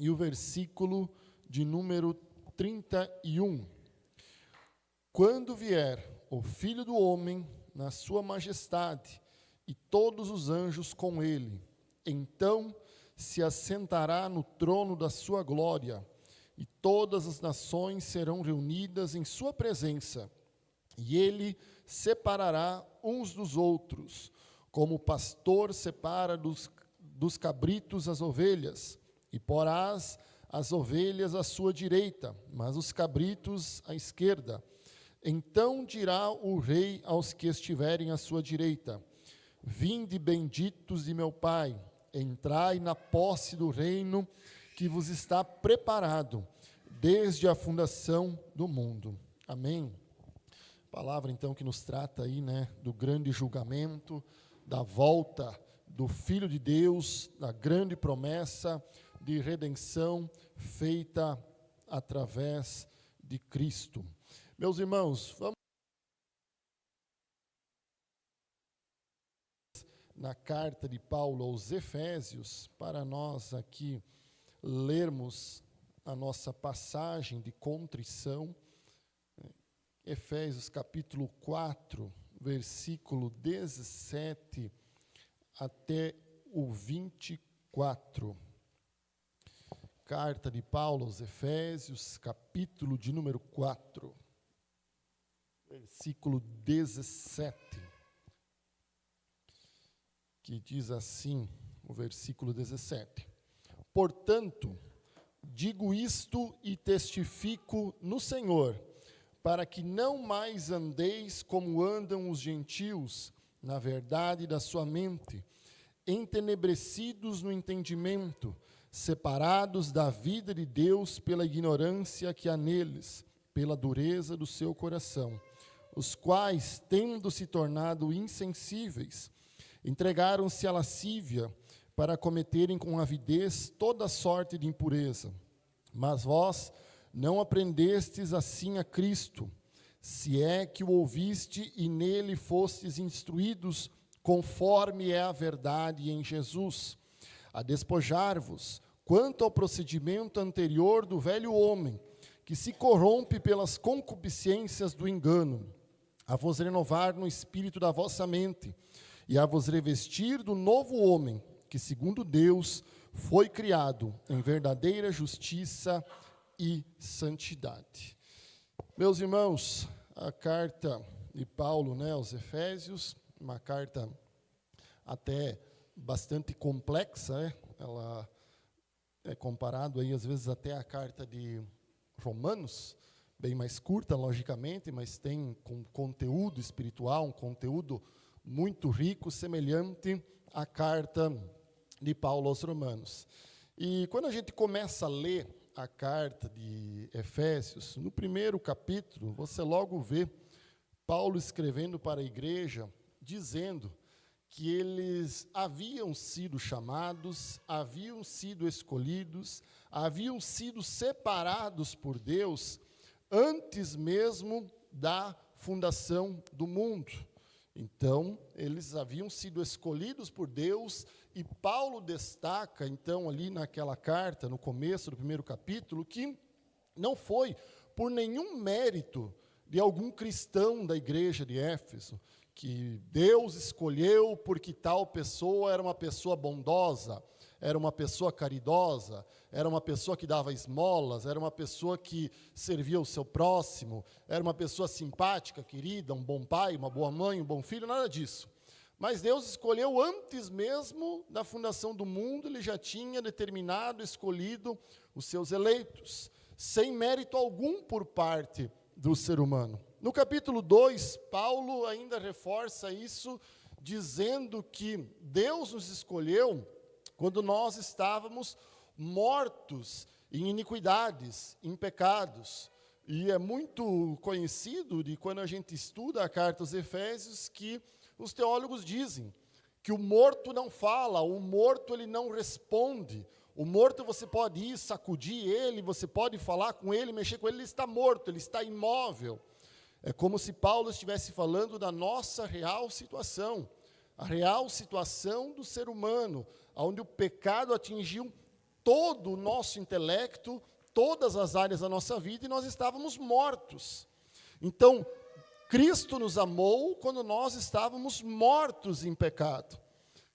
e o versículo de número 31. Quando vier o Filho do Homem na sua majestade e todos os anjos com ele, então se assentará no trono da sua glória, e todas as nações serão reunidas em sua presença, e ele separará uns dos outros, como o pastor separa dos cabritos as ovelhas, e porás as ovelhas à sua direita, mas os cabritos à esquerda. Então dirá o rei aos que estiverem à sua direita: vinde benditos de meu Pai, entrai na posse do reino que vos está preparado desde a fundação do mundo. Amém. Palavra então que nos trata aí, do grande julgamento, da volta do Filho de Deus, da grande promessa de redenção feita através de Cristo. Meus irmãos, vamos na carta de Paulo aos Efésios, para nós aqui lermos a nossa passagem de contrição. Efésios capítulo 4, versículo 17 até o 24. Carta de Paulo aos Efésios, capítulo de número 4, versículo 17, que diz assim, o versículo 17: portanto, digo isto e testifico no Senhor, para que não mais andeis como andam os gentios, na verdade da sua mente, entenebrecidos no entendimento, separados da vida de Deus pela ignorância que há neles, pela dureza do seu coração, os quais, tendo se tornado insensíveis, entregaram-se à lascívia, para cometerem com avidez toda sorte de impureza. Mas vós não aprendestes assim a Cristo, se é que o ouviste e nele fostes instruídos, conforme é a verdade em Jesus, a despojar-vos, quanto ao procedimento anterior do velho homem, que se corrompe pelas concupiscências do engano, a vos renovar no espírito da vossa mente, e a vos revestir do novo homem, que segundo Deus foi criado em verdadeira justiça e santidade. Meus irmãos, a carta de Paulo, aos Efésios, uma carta até bastante complexa, ela é comparado aí às vezes até a carta de Romanos, bem mais curta, logicamente, mas tem um conteúdo espiritual, um conteúdo muito rico, semelhante à carta de Paulo aos Romanos. E quando a gente começa a ler a carta de Efésios, no primeiro capítulo, você logo vê Paulo escrevendo para a igreja, dizendo que eles haviam sido chamados, haviam sido escolhidos, haviam sido separados por Deus antes mesmo da fundação do mundo. Então, eles haviam sido escolhidos por Deus, e Paulo destaca, então, ali naquela carta, no começo do primeiro capítulo, que não foi por nenhum mérito de algum cristão da igreja de Éfeso, que Deus escolheu porque tal pessoa era uma pessoa bondosa, era uma pessoa caridosa, era uma pessoa que dava esmolas, era uma pessoa que servia o seu próximo, era uma pessoa simpática, querida, um bom pai, uma boa mãe, um bom filho, nada disso. Mas Deus escolheu antes mesmo da fundação do mundo, Ele já tinha determinado, escolhido os seus eleitos, sem mérito algum por parte do ser humano. No capítulo 2, Paulo ainda reforça isso, dizendo que Deus nos escolheu quando nós estávamos mortos em iniquidades, em pecados. E é muito conhecido de quando a gente estuda a carta aos Efésios que os teólogos dizem que o morto não fala, o morto ele não responde. O morto você pode ir sacudir ele, você pode falar com ele, mexer com ele, ele está morto, ele está imóvel. É como se Paulo estivesse falando da nossa real situação, a real situação do ser humano, onde o pecado atingiu todo o nosso intelecto, todas as áreas da nossa vida, e nós estávamos mortos. Então, Cristo nos amou quando nós estávamos mortos em pecado.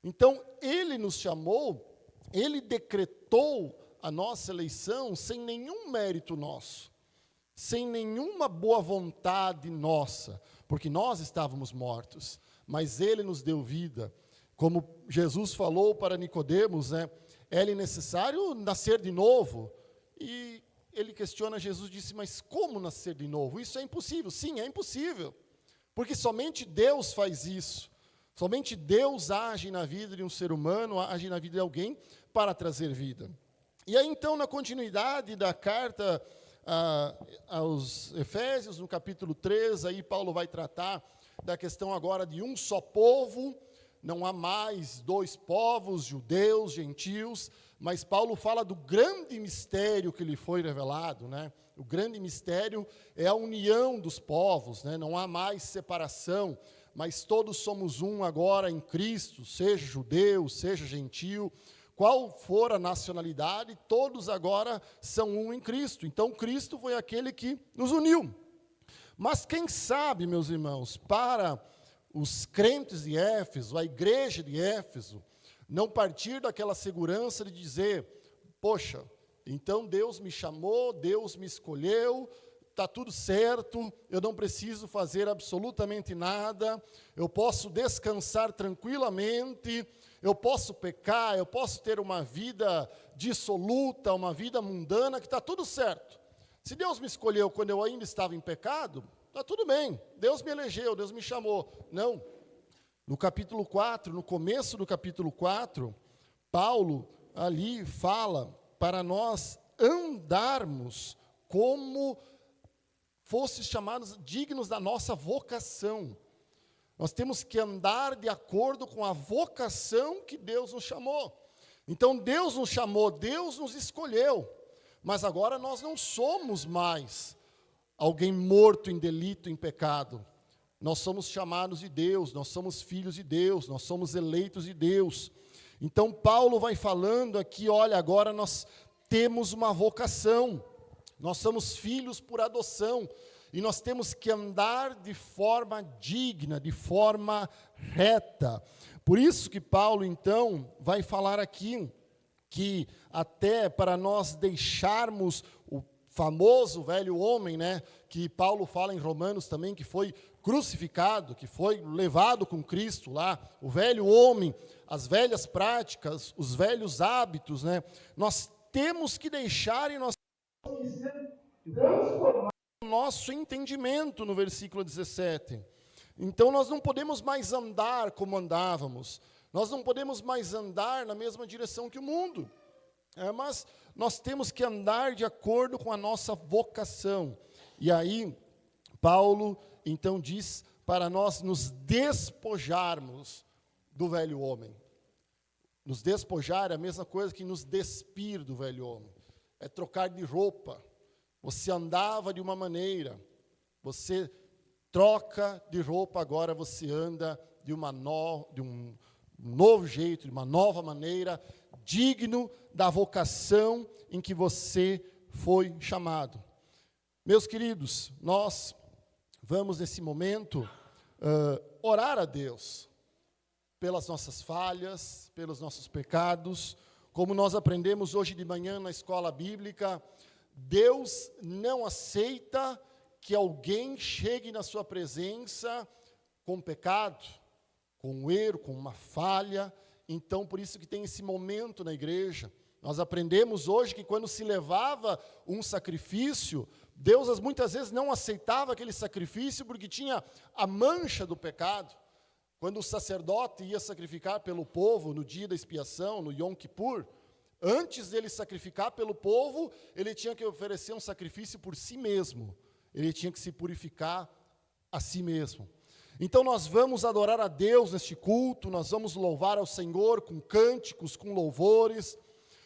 Então, Ele nos chamou, Ele decretou a nossa eleição sem nenhum mérito nosso, sem nenhuma boa vontade nossa, porque nós estávamos mortos, mas Ele nos deu vida. Como Jesus falou para Nicodemos, né? É-lhe necessário nascer de novo. E ele questiona, Jesus disse, mas como nascer de novo? Isso é impossível. Sim, é impossível. Porque somente Deus faz isso. Somente Deus age na vida de um ser humano, age na vida de alguém para trazer vida. E aí então, na continuidade da carta aos Efésios, no capítulo 3, aí Paulo vai tratar da questão agora de um só povo. Não há mais dois povos, judeus, gentios, mas Paulo fala do grande mistério que lhe foi revelado, né? O grande mistério é a união dos povos, né? Não há mais separação, mas todos somos um agora em Cristo, seja judeu, seja gentio, qual for a nacionalidade, todos agora são um em Cristo. Então, Cristo foi aquele que nos uniu. Mas quem sabe, meus irmãos, para os crentes de Éfeso, a igreja de Éfeso, não partir daquela segurança de dizer, poxa, então Deus me chamou, Deus me escolheu, está tudo certo, eu não preciso fazer absolutamente nada, eu posso descansar tranquilamente, eu posso pecar, eu posso ter uma vida dissoluta, uma vida mundana, que está tudo certo. Se Deus me escolheu quando eu ainda estava em pecado, está tudo bem, Deus me elegeu, Deus me chamou. Não. No capítulo 4, no começo do capítulo 4, Paulo ali fala para nós andarmos como fossem chamados dignos da nossa vocação. Nós temos que andar de acordo com a vocação que Deus nos chamou. Então, Deus nos chamou, Deus nos escolheu, mas agora nós não somos mais alguém morto em delito, em pecado. Nós somos chamados de Deus, nós somos filhos de Deus, nós somos eleitos de Deus. Então, Paulo vai falando aqui, olha, agora nós temos uma vocação, nós somos filhos por adoção, e nós temos que andar de forma digna, de forma reta. Por isso que Paulo, então, vai falar aqui, que até para nós deixarmos o famoso velho homem, né, que Paulo fala em Romanos também, que foi crucificado, que foi levado com Cristo lá, o velho homem, as velhas práticas, os velhos hábitos, né, nós temos que deixar e nós temos que ser transformados no nosso entendimento, no versículo 17. Então nós não podemos mais andar como andávamos, nós não podemos mais andar na mesma direção que o mundo, mas nós temos que andar de acordo com a nossa vocação. E aí, Paulo, então, diz para nós nos despojarmos do velho homem. Nos despojar é a mesma coisa que nos despir do velho homem. É trocar de roupa. Você andava de uma maneira, você troca de roupa, agora você anda de um novo jeito, de uma nova maneira, digno da vocação em que você foi chamado. Meus queridos, nós vamos nesse momento orar a Deus pelas nossas falhas, pelos nossos pecados. Como nós aprendemos hoje de manhã na escola bíblica, Deus não aceita que alguém chegue na sua presença com pecado, com um erro, com uma falha. Então, por isso que tem esse momento na igreja. Nós aprendemos hoje que quando se levava um sacrifício, Deus muitas vezes não aceitava aquele sacrifício porque tinha a mancha do pecado. Quando o sacerdote ia sacrificar pelo povo no dia da expiação, no Yom Kippur, antes dele sacrificar pelo povo, ele tinha que oferecer um sacrifício por si mesmo. Ele tinha que se purificar a si mesmo. Então nós vamos adorar a Deus neste culto, nós vamos louvar ao Senhor com cânticos, com louvores,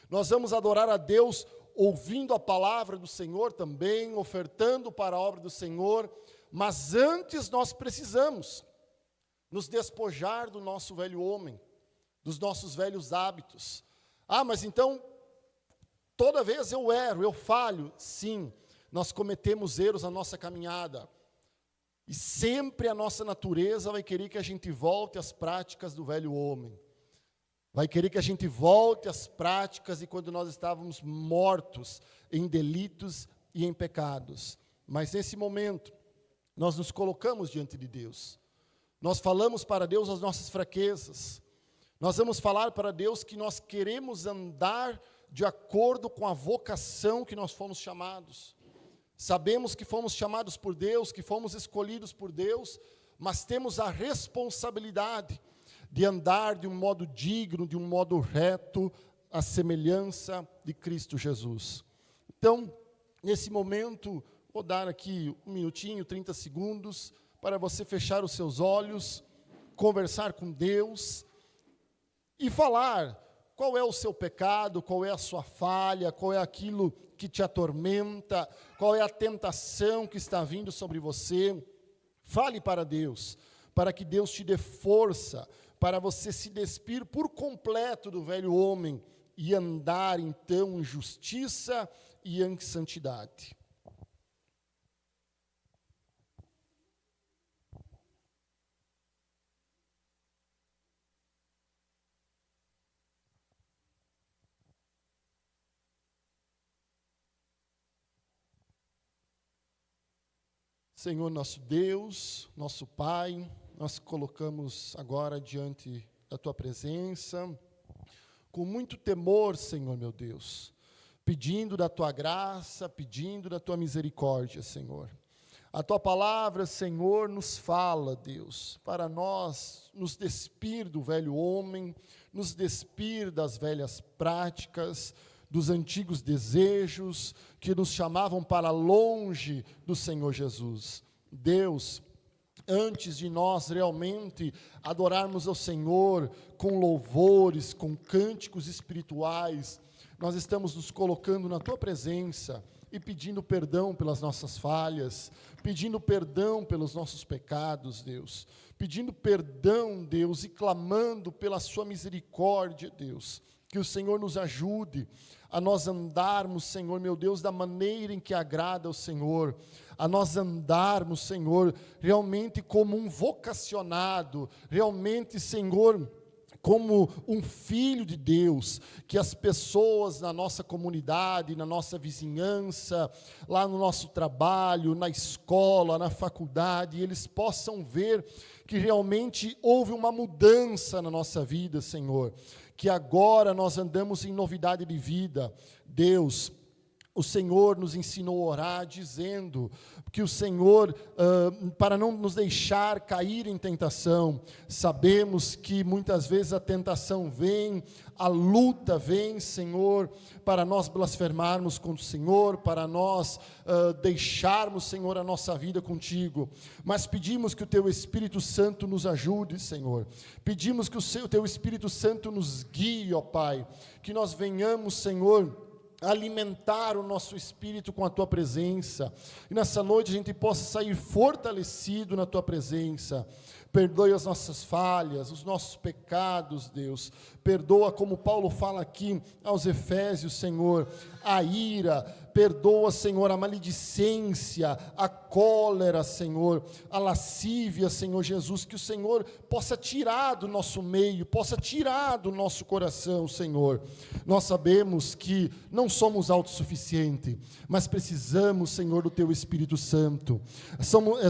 nós vamos adorar a Deus ouvindo a palavra do Senhor também, ofertando para a obra do Senhor, mas antes nós precisamos nos despojar do nosso velho homem, dos nossos velhos hábitos. Mas então, Toda vez eu erro, eu falho. Sim, nós cometemos erros na nossa caminhada. E sempre a nossa natureza vai querer que a gente volte às práticas do velho homem. Vai querer que a gente volte às práticas de quando nós estávamos mortos em delitos e em pecados. Mas nesse momento, nós nos colocamos diante de Deus. Nós falamos para Deus as nossas fraquezas. Nós vamos falar para Deus que nós queremos andar de acordo com a vocação que nós fomos chamados. Sabemos que fomos chamados por Deus, que fomos escolhidos por Deus, mas temos a responsabilidade de andar de um modo digno, de um modo reto, à semelhança de Cristo Jesus. Então, nesse momento, vou dar aqui 1 minutinho, 30 segundos, para você fechar os seus olhos, conversar com Deus e falar qual é o seu pecado, qual é a sua falha, qual é aquilo que te atormenta, qual é a tentação que está vindo sobre você. Fale para Deus, para que Deus te dê força, para você se despir por completo do velho homem e andar então em justiça e em santidade. Senhor nosso Deus, nosso Pai, nós colocamos agora diante da Tua presença, com muito temor, Senhor meu Deus, pedindo da Tua graça, pedindo da Tua misericórdia, Senhor. A Tua palavra, Senhor, nos fala, Deus, para nós nos despir do velho homem, nos despir das velhas práticas, dos antigos desejos que nos chamavam para longe do Senhor Jesus. Deus, antes de nós realmente adorarmos ao Senhor com louvores, com cânticos espirituais, nós estamos nos colocando na Tua presença e pedindo perdão pelas nossas falhas, pedindo perdão pelos nossos pecados, Deus, pedindo perdão, Deus, e clamando pela Sua misericórdia, Deus, que o Senhor nos ajude a nós andarmos, Senhor, meu Deus, da maneira em que agrada ao Senhor, a nós andarmos, Senhor, realmente como um vocacionado, realmente, Senhor, como um filho de Deus, que as pessoas na nossa comunidade, na nossa vizinhança, lá no nosso trabalho, na escola, na faculdade, eles possam ver que realmente houve uma mudança na nossa vida, Senhor, que agora nós andamos em novidade de vida. Deus, o Senhor nos ensinou a orar dizendo que o Senhor, para não nos deixar cair em tentação, sabemos que muitas vezes a tentação vem, a luta vem, Senhor, para nós blasfemarmos contra o Senhor, para nós deixarmos, Senhor, a nossa vida contigo, mas pedimos que o Teu Espírito Santo nos ajude, Senhor, pedimos que o Teu Espírito Santo nos guie, ó Pai, que nós venhamos, Senhor, alimentar o nosso espírito com a Tua presença, e nessa noite a gente possa sair fortalecido na Tua presença. Perdoe as nossas falhas, os nossos pecados, Deus. Perdoa, como Paulo fala aqui aos Efésios, Senhor, a ira. Perdoa, Senhor, a maledicência, a cólera, Senhor, a lascívia, Senhor Jesus, que o Senhor possa tirar do nosso meio, possa tirar do nosso coração, Senhor. Nós sabemos que não somos autossuficientes, mas precisamos, Senhor, do Teu Espírito Santo.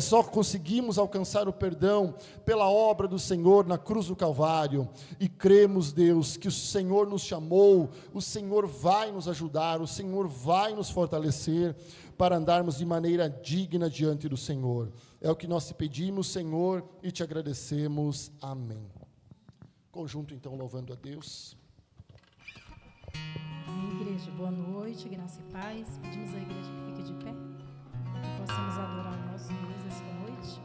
Só conseguimos alcançar o perdão pela obra do Senhor na cruz do Calvário, e cremos, Deus, que o Senhor nos chamou, o Senhor vai nos ajudar, o Senhor vai nos fortalecer para andarmos de maneira digna diante do Senhor. É o que nós te pedimos, Senhor, e te agradecemos. Amém. Conjunto, então, louvando a Deus. Amém, igreja. Boa noite, graça e paz. Pedimos à igreja que fique de pé, que possamos adorar o nosso Deus esta noite.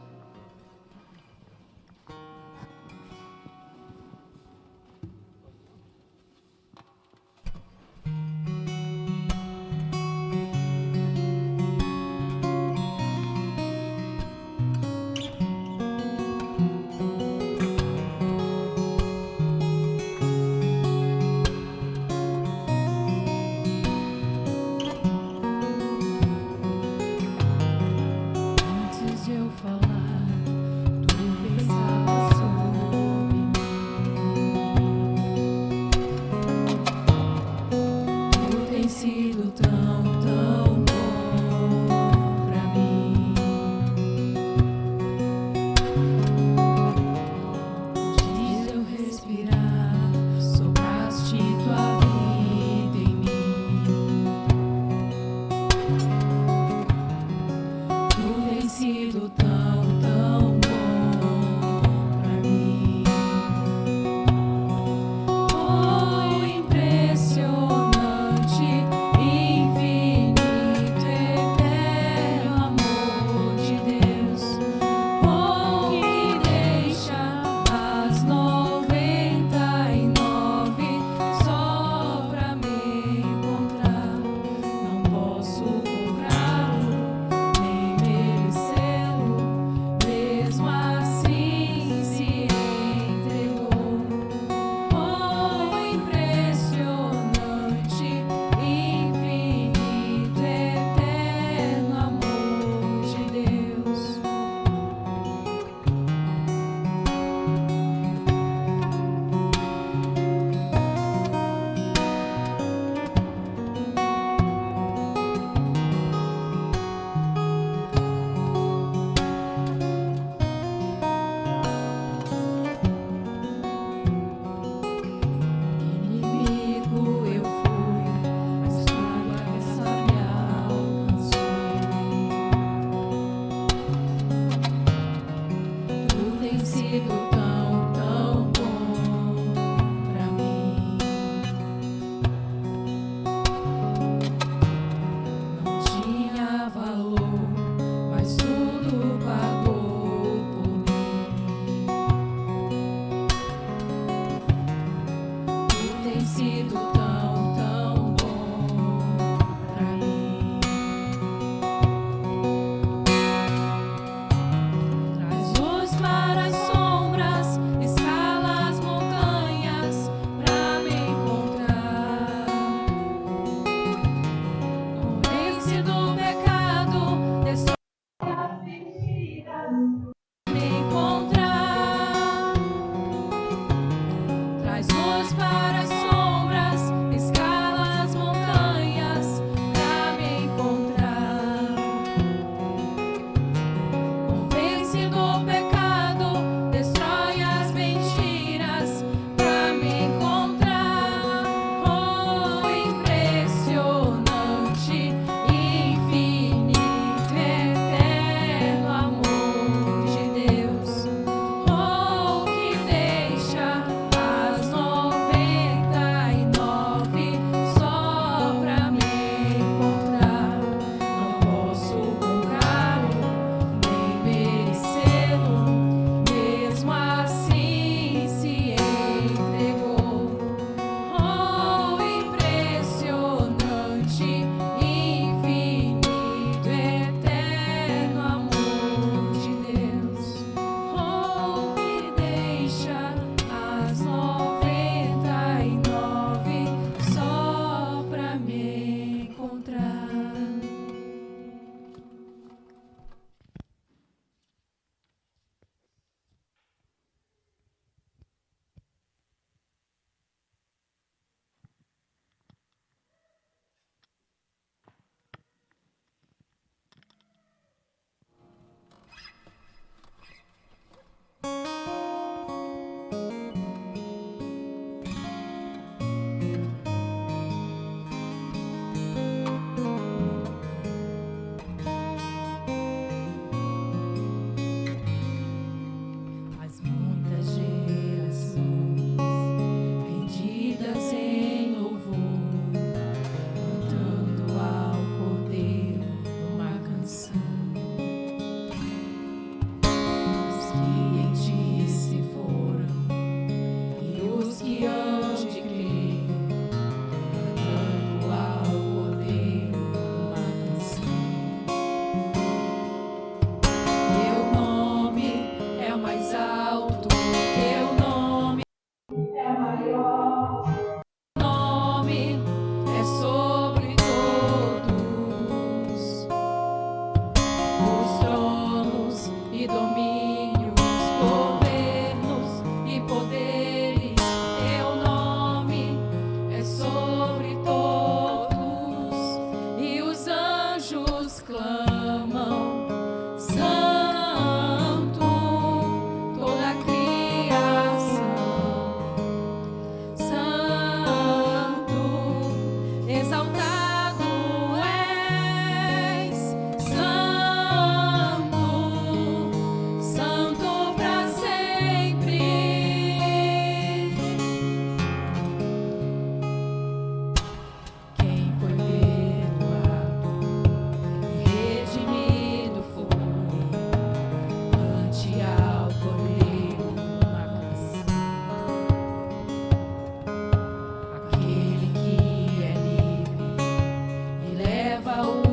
Leva o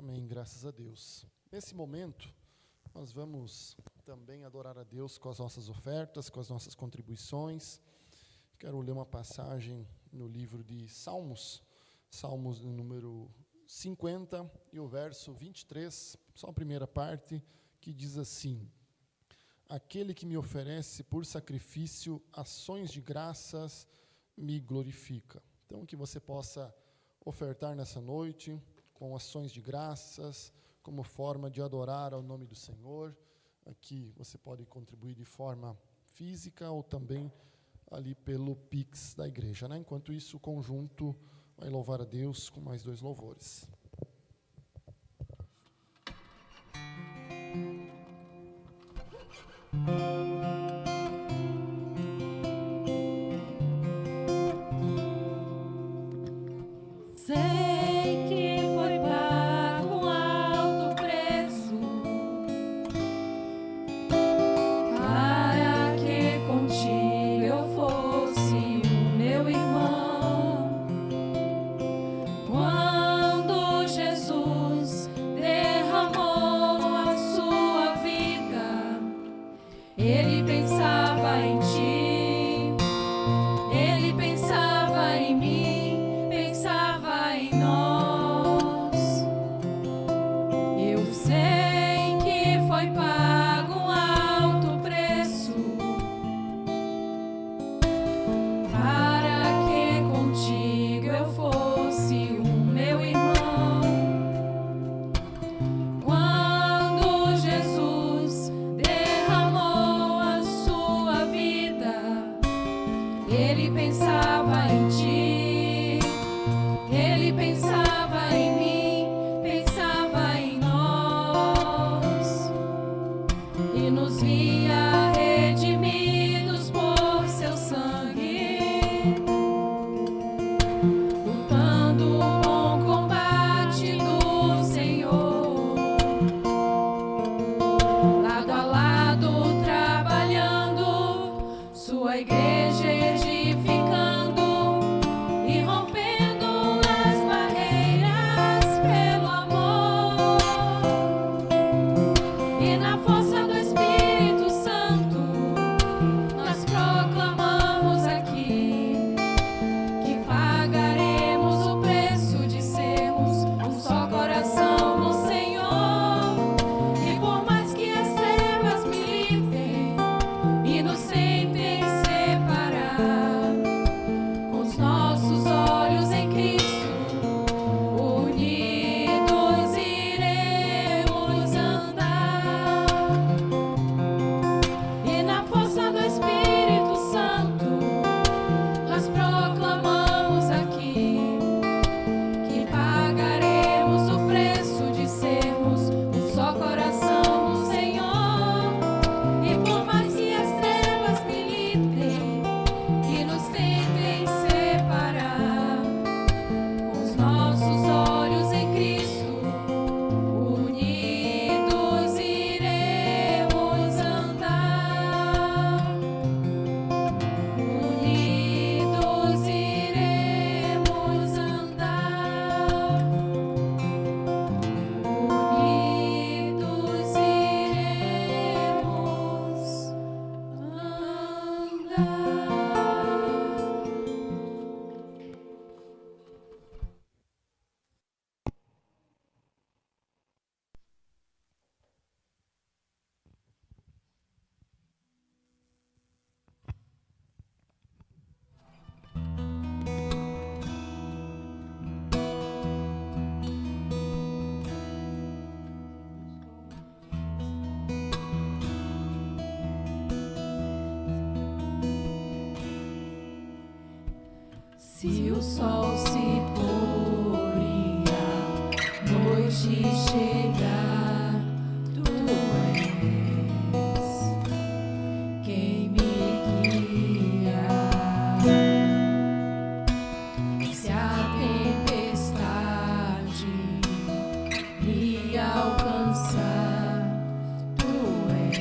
Amém, graças a Deus. Nesse momento, nós vamos também adorar a Deus com as nossas ofertas, com as nossas contribuições. Quero ler uma passagem no livro de Salmos, Salmos no número 50 e o verso 23, só a primeira parte, que diz assim: aquele que me oferece por sacrifício ações de graças me glorifica. Então, que você possa ofertar nessa noite com ações de graças, como forma de adorar ao nome do Senhor. Aqui você pode contribuir de forma física ou também ali pelo Pix da igreja, né? Enquanto isso, o conjunto vai louvar a Deus com mais 2 louvores. Sei que foi pago um alto preço para que contigo eu fosse o meu irmão. Quando Jesus derramou a sua vida, ele pensava em ti, ele pensava em mim, pensava em nós. Eu sei que foi pago um alto preço para que contigo eu fosse o meu irmão. Quando Jesus derramou a sua vida, ele pensava em ti, ele pensava em mim, pensava em nós, e nos via redimidos por seu sangue, lutando o bom combate do Senhor, lado a lado trabalhando, sua igreja edificando e rompendo as barreiras pelo amor. E na força do Espírito Santo, nós proclamamos aqui que pagaremos o preço de sermos um só coração no Senhor. E por mais que as trevas militem e nos tentem separar, com os nossos olhos em Cristo, unidos iremos andar. E na força do Espírito Santo, nós proclamamos aqui que pagaremos o preço de sermos um só coração no Senhor. E por mais que as trevas militem e nos tentem separar, com os nossos olhos em Cristo, unidos iremos andar. Unidos iremos andar. Unidos iremos andar. Se o sol se pôr e a noite chegar, tu és quem me guia. Se a tempestade me alcançar, tu és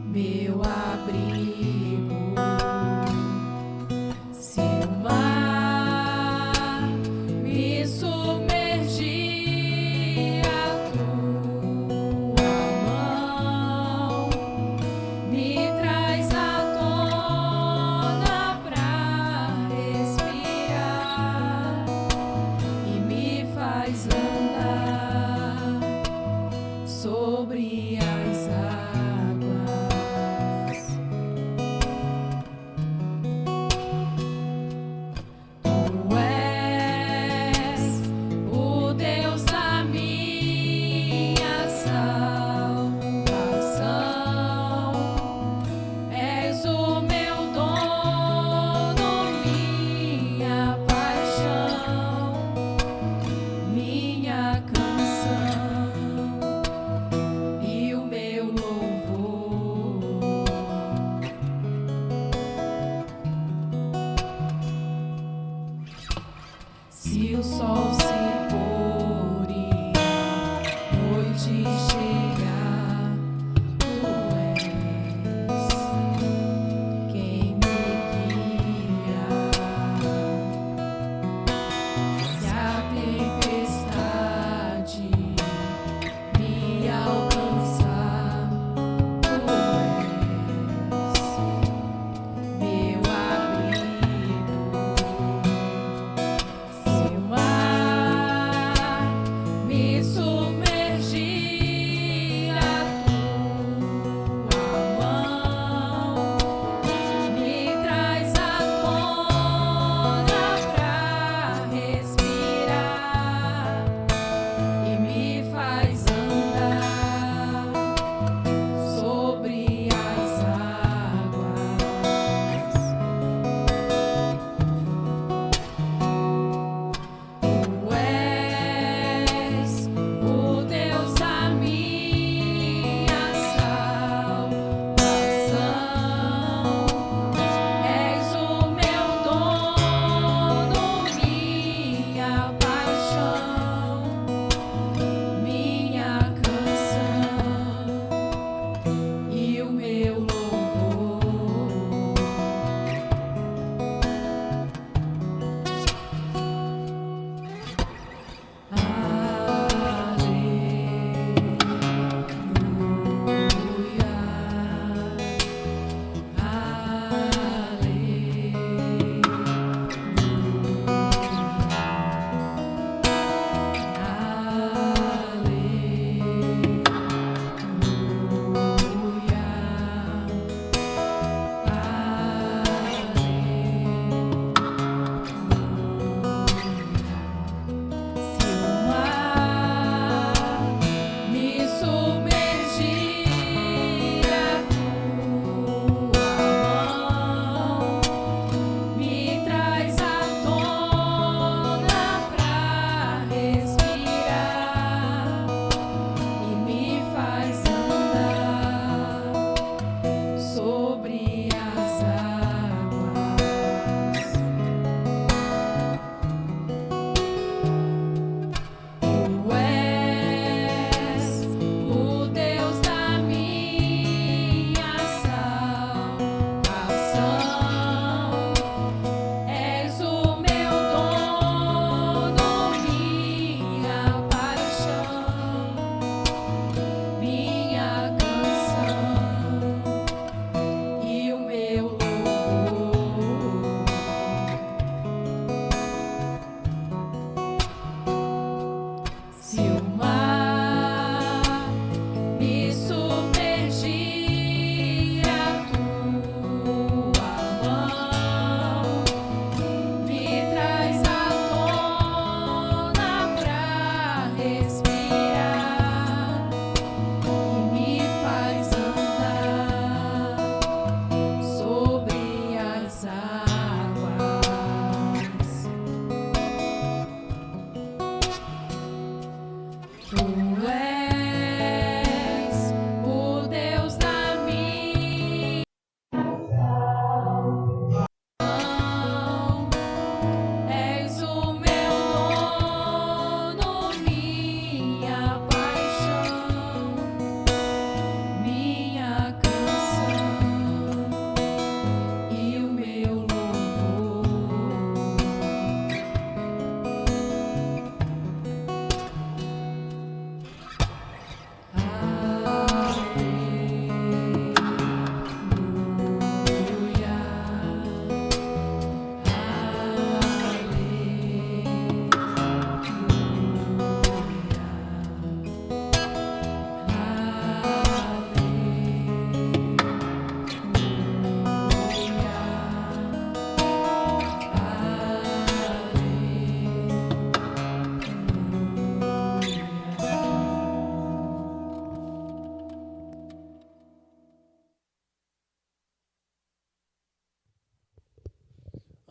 meu abrigo. Se o mar me submergir,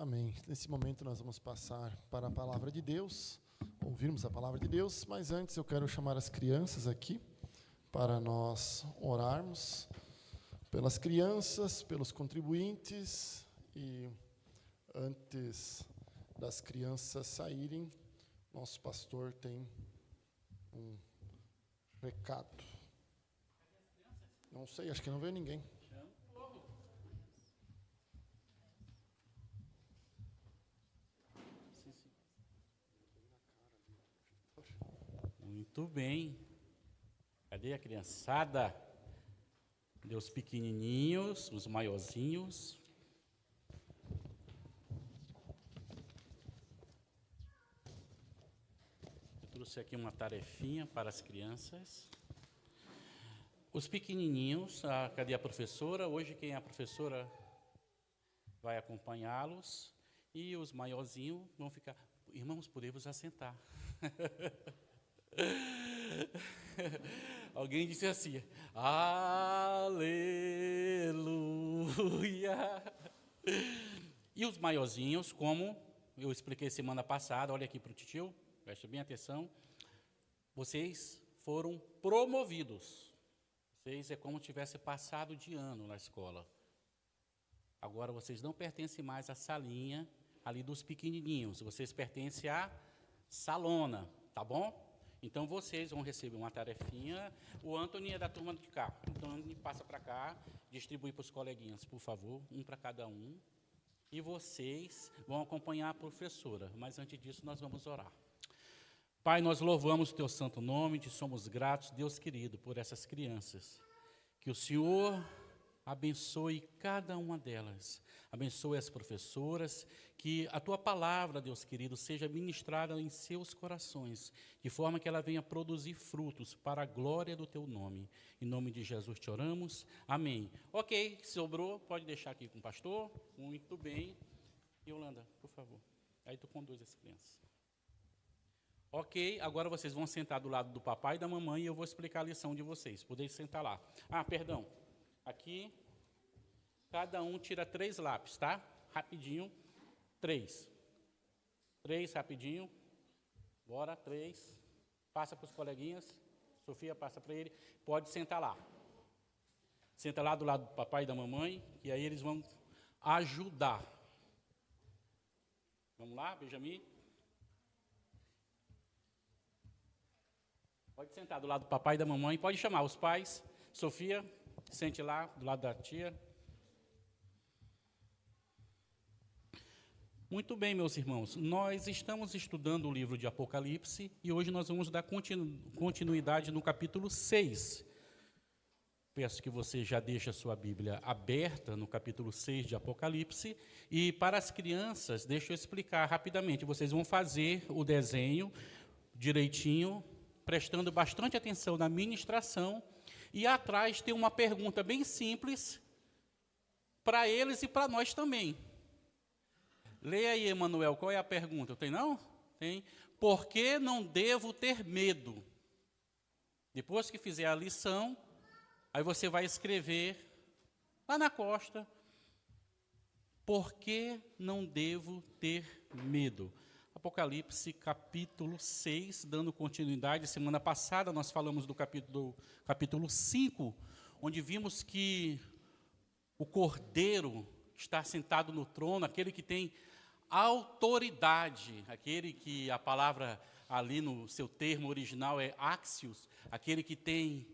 Amém. Nesse momento nós vamos passar para a palavra de Deus, ouvirmos a palavra de Deus, mas antes eu quero chamar as crianças aqui para nós orarmos pelas crianças, pelos contribuintes, e antes das crianças saírem, nosso pastor tem um recado. Não sei, acho que não veio ninguém. Muito bem. Cadê a criançada? Cadê os pequenininhos, os maiorzinhos? Eu trouxe aqui uma tarefinha para as crianças. Os pequenininhos, cadê a professora? Hoje quem é a professora vai acompanhá-los. E os maiorzinhos vão ficar... Irmãos, podemos assentar. Alguém disse assim, aleluia. E os maiorzinhos, como eu expliquei semana passada, olha aqui para o titio, preste bem atenção, vocês foram promovidos. Vocês é como se tivesse passado de ano na escola. Agora vocês não pertencem mais à salinha ali dos pequenininhos, vocês pertencem à salona, tá bom? Então, vocês vão receber uma tarefinha. O Antônio é da turma de cá. Então, Antônio passa para cá, distribui para os coleguinhas, por favor, um para cada um. E vocês vão acompanhar a professora. Mas, antes disso, nós vamos orar. Pai, nós louvamos o teu santo nome, te somos gratos, Deus querido, por essas crianças. Que o Senhor abençoe cada uma delas. Abençoe as professoras, que a tua palavra, Deus querido, seja ministrada em seus corações, de forma que ela venha produzir frutos para a glória do teu nome. Em nome de Jesus te oramos. Amém. Ok, sobrou, pode deixar aqui com o pastor. Muito bem. Yolanda, por favor. Aí tu conduz as crianças. Ok, agora vocês vão sentar do lado do papai e da mamãe e eu vou explicar a lição de vocês. Podem sentar lá. Perdão. Aqui, cada um tira 3 lápis, tá? Rapidinho. 3. 3, rapidinho. Bora, 3. Passa para os coleguinhas. Sofia, passa para ele. Pode sentar lá. Senta lá do lado do papai e da mamãe, e aí eles vão ajudar. Vamos lá, Benjamin? Pode sentar do lado do papai e da mamãe. Pode chamar os pais. Sofia, sente lá, do lado da tia. Muito bem, meus irmãos. Nós estamos estudando o livro de Apocalipse e hoje nós vamos dar continuidade no capítulo 6. Peço que você já deixe a sua Bíblia aberta no capítulo 6 de Apocalipse. E para as crianças, deixa eu explicar rapidamente. Vocês vão fazer o desenho direitinho, prestando bastante atenção na ministração. E atrás tem uma pergunta bem simples para eles e para nós também. Leia aí, Emanuel, qual é a pergunta? Tem não? Tem. Por que não devo ter medo? Depois que fizer a lição, aí você vai escrever lá na costa, por que não devo ter medo? Apocalipse, capítulo 6, dando continuidade. Semana passada nós falamos do capítulo 5, onde vimos que o Cordeiro está sentado no trono, aquele que tem autoridade, aquele que a palavra ali no seu termo original é axios, aquele que tem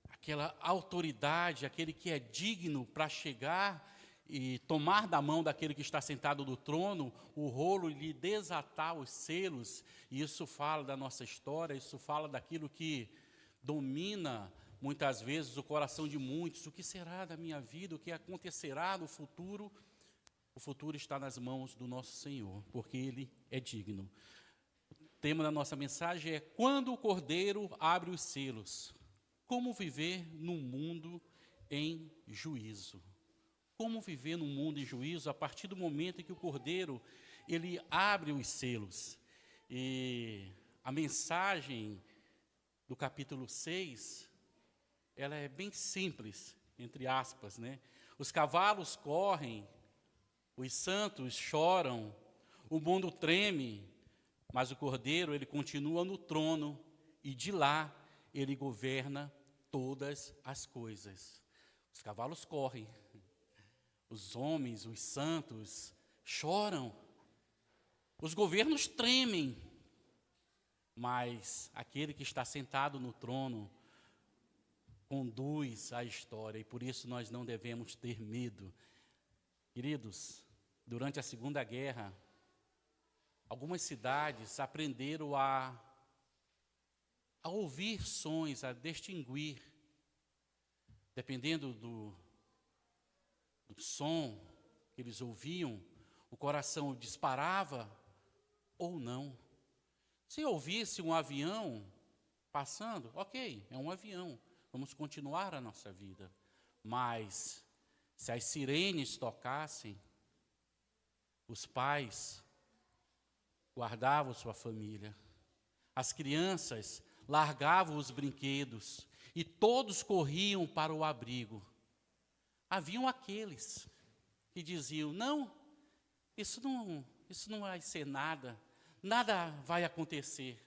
aquela autoridade, aquele que é digno para chegar e tomar da mão daquele que está sentado no trono o rolo e lhe desatar os selos. E isso fala da nossa história, isso fala daquilo que domina muitas vezes o coração de muitos. O que será da minha vida? O que acontecerá no futuro? O futuro está nas mãos do nosso Senhor, porque Ele é digno. O tema da nossa mensagem é: quando o Cordeiro abre os selos, como viver num mundo em juízo? Como viver num mundo em juízo a partir do momento em que o Cordeiro ele abre os selos? E a mensagem do capítulo 6, ela é bem simples, entre aspas, né? Os cavalos correm os santos choram, o mundo treme, mas o Cordeiro, ele continua no trono e de lá ele governa todas as coisas. Os cavalos correm, os homens, os santos choram, os governos tremem, mas aquele que está sentado no trono conduz a história, e por isso nós não devemos ter medo. Queridos, durante a Segunda Guerra, algumas cidades aprenderam a ouvir sons, a distinguir, dependendo do som que eles ouviam, o coração disparava ou não. Se ouvisse um avião passando, ok, é um avião, vamos continuar a nossa vida. Mas, se as sirenes tocassem, os pais guardavam sua família, as crianças largavam os brinquedos e todos corriam para o abrigo. Haviam aqueles que diziam, não, isso não vai ser nada, nada vai acontecer.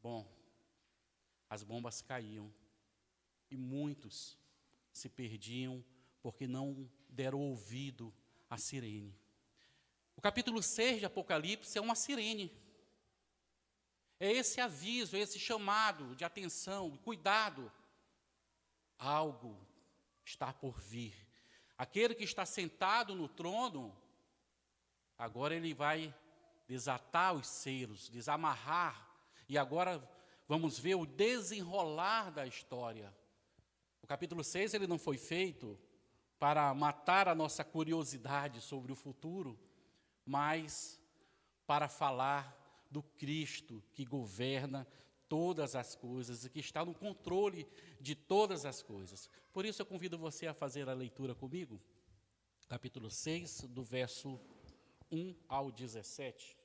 Bom, as bombas caíam e muitos se perdiam porque não deram ouvido à sirene. O capítulo 6 de Apocalipse é uma sirene. É esse aviso, é esse chamado de atenção, cuidado. Algo está por vir. Aquele que está sentado no trono, agora ele vai desatar os selos, desamarrar, e agora vamos ver o desenrolar da história. O capítulo 6 ele não foi feito para matar a nossa curiosidade sobre o futuro, mas para falar do Cristo que governa todas as coisas e que está no controle de todas as coisas. Por isso eu convido você a fazer a leitura comigo, capítulo 6, do verso 1 ao 17.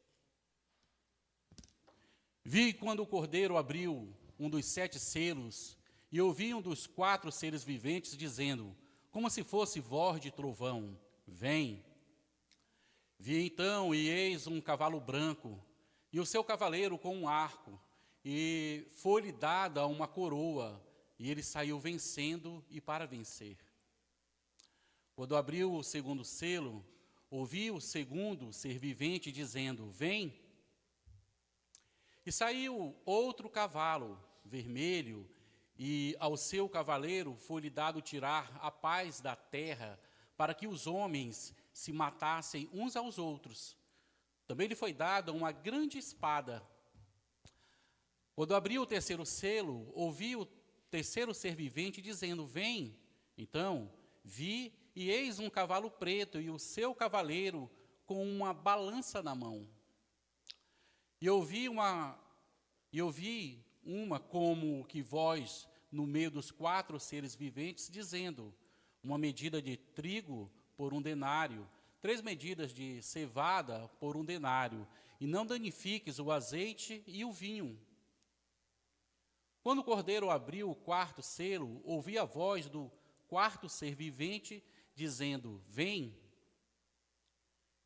Vi quando o Cordeiro abriu um dos 7 selos, e ouvi um dos 4 seres viventes dizendo, como se fosse voz de trovão, vem. Vi então, e eis um cavalo branco, e o seu cavaleiro com um arco, e foi-lhe dada uma coroa, e ele saiu vencendo e para vencer. Quando abriu o segundo selo, ouvi o segundo ser vivente dizendo, vem. E saiu outro cavalo, vermelho, e ao seu cavaleiro foi-lhe dado tirar a paz da terra, para que os homens se matassem uns aos outros. Também lhe foi dada uma grande espada. Quando abriu o terceiro selo, ouvi o terceiro ser vivente dizendo, vem. Então, vi, e eis um cavalo preto, e o seu cavaleiro com uma balança na mão. E ouvi uma como que voz no meio dos 4 seres viventes, dizendo, uma medida de trigo por 1 denário, 3 medidas de cevada por 1 denário, e não danifiques o azeite e o vinho. Quando o Cordeiro abriu o 4º selo, ouvi a voz do 4º ser vivente, dizendo, vem.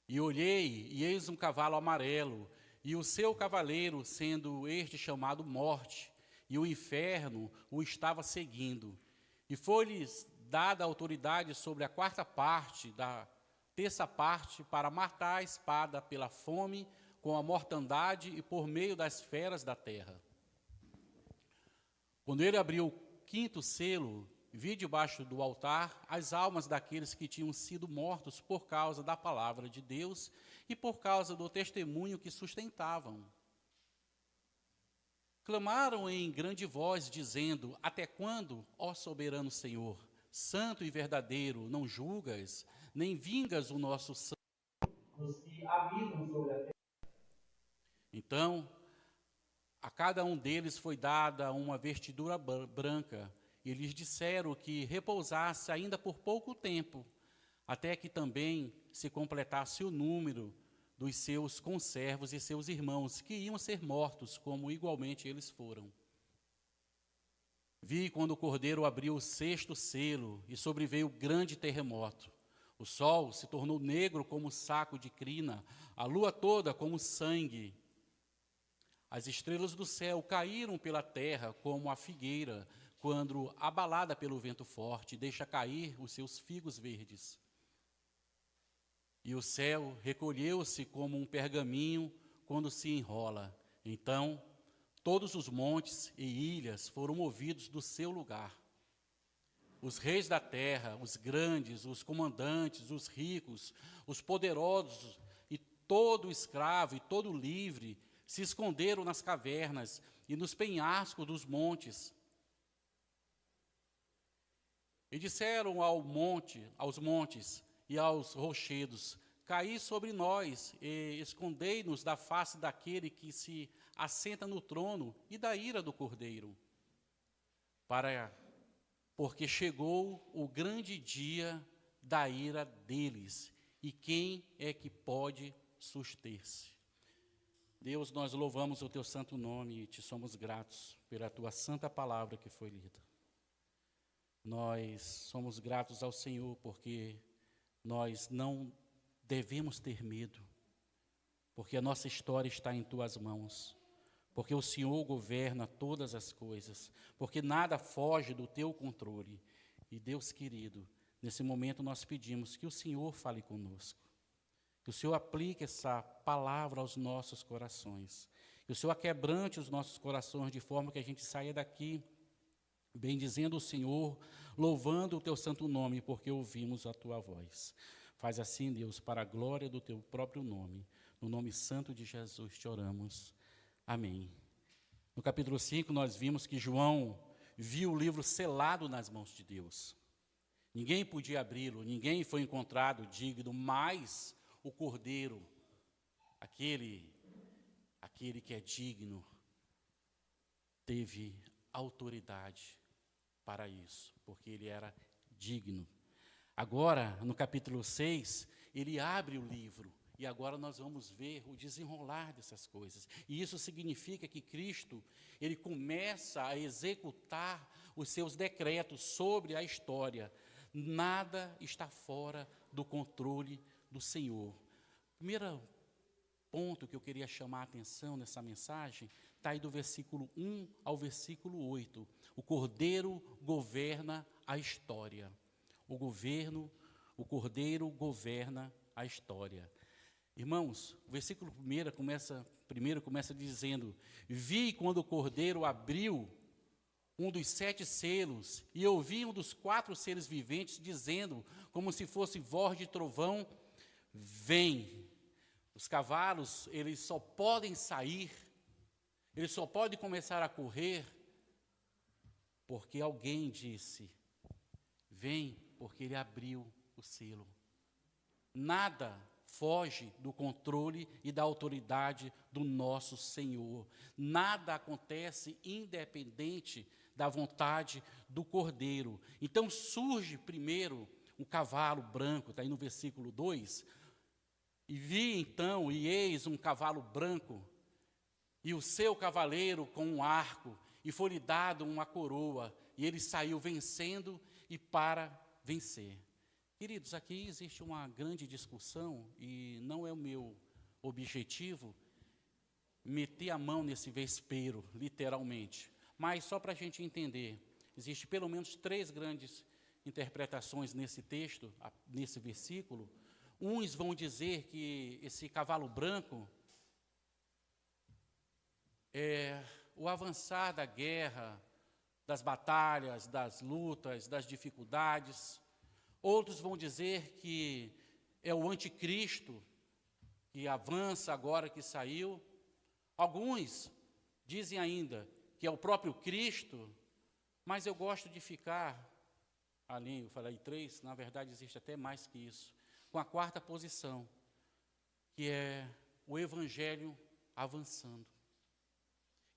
E olhei, e eis um cavalo amarelo, e o seu cavaleiro, sendo este chamado Morte, e o inferno o estava seguindo. E foi-lhes dada autoridade sobre a 4ª parte da 3ª parte para matar a espada pela fome, com a mortandade e por meio das feras da terra. Quando ele abriu o 5º selo, vi debaixo do altar as almas daqueles que tinham sido mortos por causa da palavra de Deus e por causa do testemunho que sustentavam. Clamaram em grande voz, dizendo, até quando, ó soberano Senhor, santo e verdadeiro, não julgas, nem vingas o nosso sangue, os que habitam sobre a terra? Então, a cada um deles foi dada uma vestidura branca, e lhes disseram que repousasse ainda por pouco tempo, até que também se completasse o número dos seus conservos e seus irmãos, que iam ser mortos, como igualmente eles foram. Vi quando o Cordeiro abriu o 6º selo, e sobreveio grande terremoto. O sol se tornou negro como saco de crina, a lua toda como sangue. As estrelas do céu caíram pela terra como a figueira, quando, abalada pelo vento forte, deixa cair os seus figos verdes. E o céu recolheu-se como um pergaminho quando se enrola. Então, todos os montes e ilhas foram movidos do seu lugar. Os reis da terra, os grandes, os comandantes, os ricos, os poderosos e todo escravo e todo livre se esconderam nas cavernas e nos penhascos dos montes. E disseram aos montes e aos rochedos: caí sobre nós e escondei-nos da face daquele que se assenta no trono e da ira do Cordeiro. Porque chegou o grande dia da ira deles, e quem é que pode suster-se? Deus, nós louvamos o teu santo nome e te somos gratos pela tua santa palavra que foi lida. Nós somos gratos ao Senhor porque nós não devemos ter medo, porque a nossa história está em tuas mãos, porque o Senhor governa todas as coisas, porque nada foge do teu controle. E Deus querido, nesse momento nós pedimos que o Senhor fale conosco, que o Senhor aplique essa palavra aos nossos corações, que o Senhor aquebrante os nossos corações de forma que a gente saia daqui bendizendo o Senhor, louvando o teu santo nome, porque ouvimos a tua voz. Faz assim, Deus, para a glória do teu próprio nome. No nome santo de Jesus te oramos. Amém. No capítulo 5, nós vimos que João viu o livro selado nas mãos de Deus. Ninguém podia abri-lo, ninguém foi encontrado digno, mas o Cordeiro, aquele que é digno, teve autoridade para isso, porque ele era digno. Agora, no capítulo 6, ele abre o livro, e agora nós vamos ver o desenrolar dessas coisas. E isso significa que Cristo, ele começa a executar os seus decretos sobre a história. Nada está fora do controle do Senhor. Primeiro ponto que eu queria chamar a atenção nessa mensagem está aí do versículo 1 ao versículo 8. O Cordeiro governa a história. O Cordeiro governa a história. Irmãos, o versículo primeiro começa dizendo: vi quando o Cordeiro abriu um dos 7 selos, e ouvi um dos 4 seres viventes dizendo, como se fosse voz de trovão: vem. Os cavalos, eles só podem sair, eles só podem começar a correr, porque alguém disse: vem, porque ele abriu o selo. Nada foge do controle e da autoridade do nosso Senhor. Nada acontece independente da vontade do Cordeiro. Então surge primeiro um cavalo branco, está aí no versículo 2. E vi então, e eis um cavalo branco, e o seu cavaleiro com um arco, e foi-lhe dado uma coroa, e ele saiu vencendo e para vencer. Queridos, aqui existe uma grande discussão, e não é o meu objetivo meter a mão nesse vespeiro, literalmente. Mas só para a gente entender, existe pelo menos 3 grandes interpretações nesse texto, nesse versículo. Uns vão dizer que esse cavalo branco é o avançar da guerra, das batalhas, das lutas, das dificuldades. Outros vão dizer que é o anticristo, que avança agora que saiu. Alguns dizem ainda que é o próprio Cristo, mas eu gosto de ficar, ali eu falei 3, na verdade existe até mais que isso, com a 4ª posição, que é o Evangelho avançando.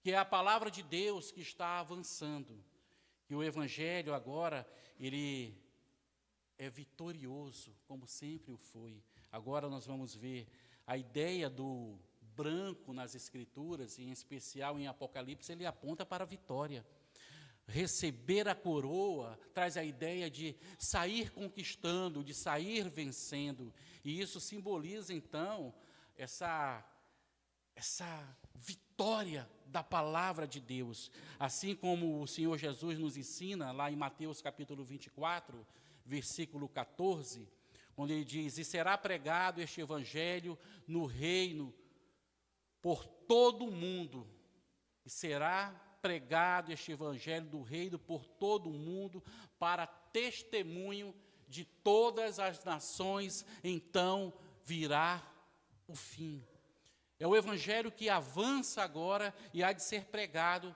Que é a palavra de Deus que está avançando. E o Evangelho agora, ele é vitorioso, como sempre o foi. Agora nós vamos ver a ideia do branco nas Escrituras, e em especial em Apocalipse, ele aponta para a vitória. receber a coroa, traz a ideia de sair conquistando, de sair vencendo. E isso simboliza, então, essa vitória da palavra de Deus. Assim como o Senhor Jesus nos ensina, lá em Mateus capítulo 24, versículo 14, onde ele diz: e será pregado este evangelho no reino por todo o mundo, e será pregado este evangelho do reino por todo o mundo, para testemunho de todas as nações, então virá o fim. É o evangelho que avança agora e há de ser pregado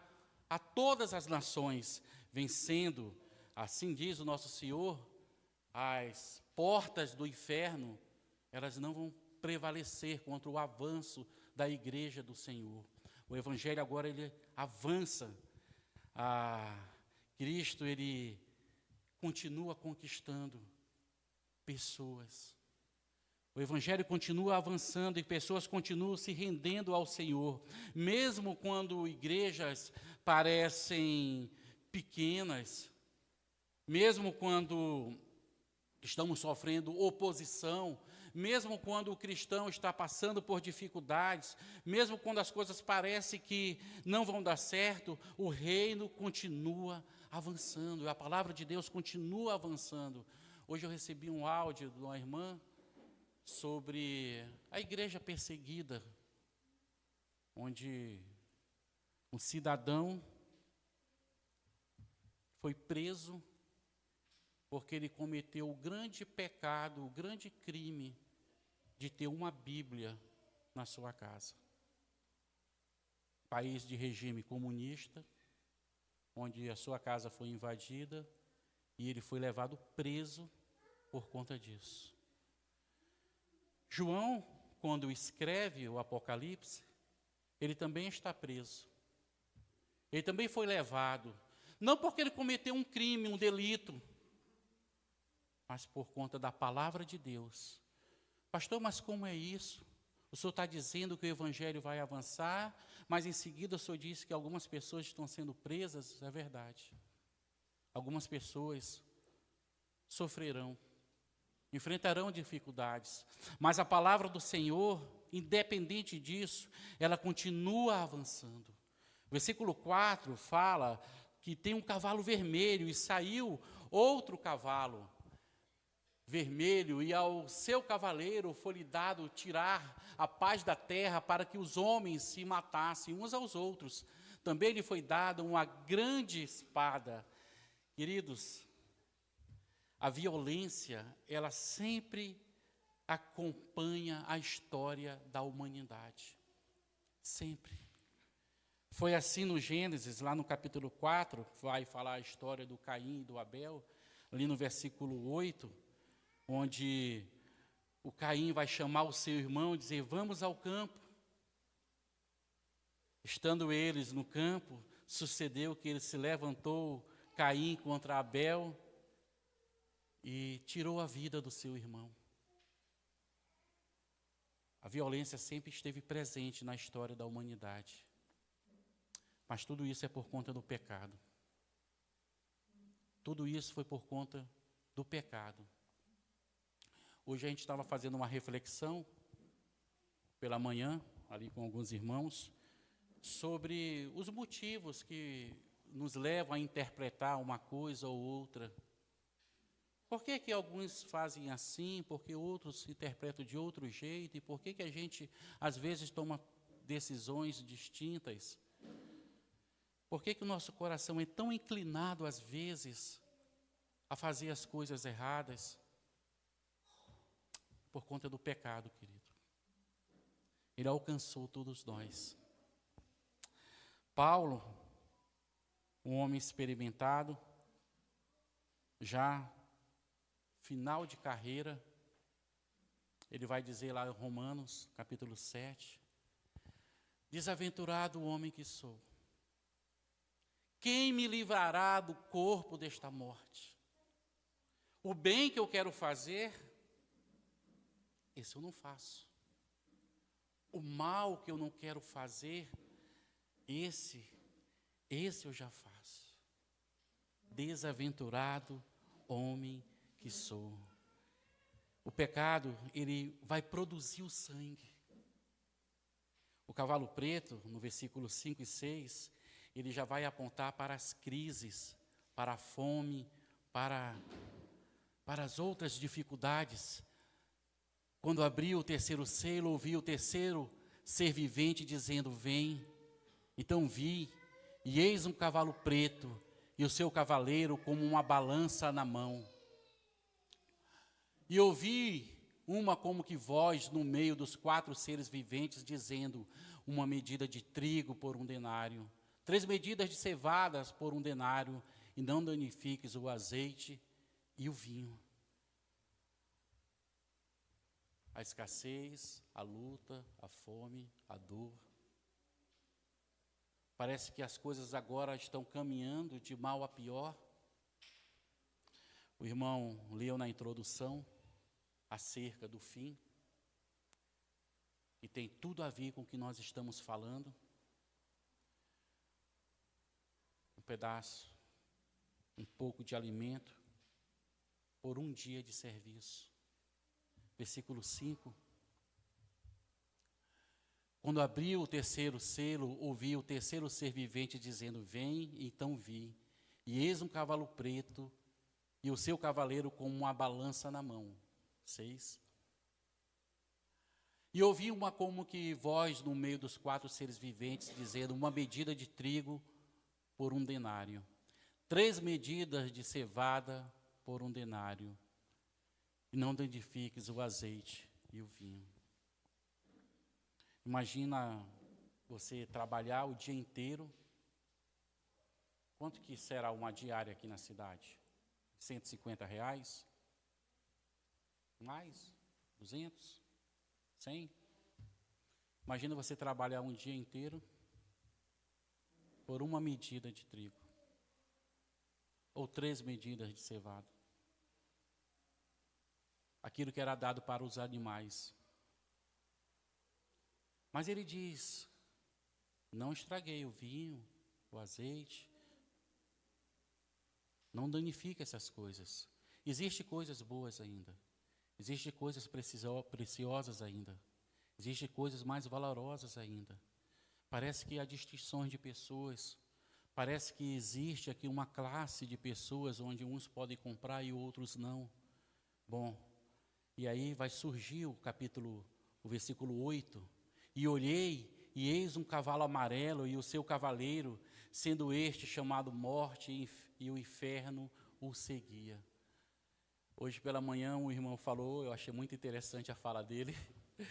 a todas as nações, vencendo, assim diz o nosso Senhor, as portas do inferno, elas não vão prevalecer contra o avanço da igreja do Senhor. O evangelho agora ele avança. Cristo ele continua conquistando pessoas. O evangelho continua avançando e pessoas continuam se rendendo ao Senhor, mesmo quando igrejas parecem pequenas, mesmo quando estamos sofrendo oposição, mesmo quando o cristão está passando por dificuldades, mesmo quando as coisas parecem que não vão dar certo, o reino continua avançando, a palavra de Deus continua avançando. Hoje eu recebi um áudio de uma irmã sobre a igreja perseguida, onde um cidadão foi preso porque ele cometeu o grande pecado, o grande crime de ter uma Bíblia na sua casa. País de regime comunista, onde a sua casa foi invadida e ele foi levado preso por conta disso. João, quando escreve o Apocalipse, ele também está preso. Ele também foi levado, não porque ele cometeu um crime, um delito, mas por conta da palavra de Deus. Pastor, mas como é isso? O senhor está dizendo que o evangelho vai avançar, mas em seguida o senhor disse que algumas pessoas estão sendo presas. É verdade. Algumas pessoas sofrerão, enfrentarão dificuldades, mas a palavra do Senhor, independente disso, ela continua avançando. O versículo 4 fala que tem um cavalo vermelho e saiu outro cavalo vermelho, e ao seu cavaleiro foi-lhe dado tirar a paz da terra para que os homens se matassem uns aos outros. Também lhe foi dada uma grande espada. Queridos, a violência, ela sempre acompanha a história da humanidade. Sempre. Foi assim no Gênesis, lá no capítulo 4, vai falar a história do Caim e do Abel, ali no versículo 8, onde o Caim vai chamar o seu irmão e dizer: vamos ao campo. Estando eles no campo, sucedeu que ele se levantou, Caim contra Abel, e tirou a vida do seu irmão. A violência sempre esteve presente na história da humanidade. Mas tudo isso é por conta do pecado. Tudo isso foi por conta do pecado. Hoje a gente estava fazendo uma reflexão pela manhã, ali com alguns irmãos, sobre os motivos que nos levam a interpretar uma coisa ou outra. Por que que alguns fazem assim, por que outros interpretam de outro jeito, e por que que a gente, às vezes, toma decisões distintas? Por que que o nosso coração é tão inclinado, às vezes, a fazer as coisas erradas? Por conta do pecado, querido. Ele alcançou todos nós. Paulo, um homem experimentado, já final de carreira, ele vai dizer lá em Romanos, capítulo 7, desaventurado o homem que sou, quem me livrará do corpo desta morte? O bem que eu quero fazer, esse eu não faço. O mal que eu não quero fazer, esse eu já faço. desaventurado homem que sou. O pecado, ele vai produzir o sangue. O cavalo preto, no versículo 5 e 6, ele já vai apontar para as crises, para a fome, para as outras dificuldades. Quando abriu o terceiro selo, ouvi o terceiro ser vivente dizendo, vem. Então vi, e eis um cavalo preto, e o seu cavaleiro como uma balança na mão. E ouvi uma como que voz no meio dos 4 seres viventes, dizendo, uma medida de trigo por 1 denário, 3 medidas de cevadas por 1 denário, e não danifiques o azeite e o vinho. A escassez, a luta, a fome, a dor. Parece que as coisas agora estão caminhando de mal a pior. O irmão leu na introdução acerca do fim, e tem tudo a ver com o que nós estamos falando. Um pedaço, um pouco de alimento, por 1 dia de serviço. Versículo 5. Quando abriu o terceiro selo, ouvi o terceiro ser vivente dizendo, vem, então vi, e eis um cavalo preto, e o seu cavaleiro com uma balança na mão. 6. E ouvi uma como que voz no meio dos 4 seres viventes, dizendo, uma medida de trigo por 1 denário, 3 medidas de cevada por 1 denário, e não danifiques o azeite e o vinho. Imagina você trabalhar o dia inteiro. Quanto que será uma diária aqui na cidade? R$150? Mais? 200? 100? Imagina você trabalhar um dia inteiro por 1 medida de trigo. Ou 3 medidas de cevada. Aquilo que era dado para os animais. Mas ele diz, não estraguei o vinho, o azeite. Não danifique essas coisas. Existem coisas boas ainda. Existem coisas preciosas ainda. Existem coisas mais valorosas ainda. Parece que há distinções de pessoas. Parece que existe aqui uma classe de pessoas onde uns podem comprar e outros não. Bom, e aí vai surgir o versículo 8. E olhei, e eis um cavalo amarelo, e o seu cavaleiro, sendo este chamado Morte, e o inferno o seguia. Hoje pela manhã um irmão falou, eu achei muito interessante a fala dele. Ele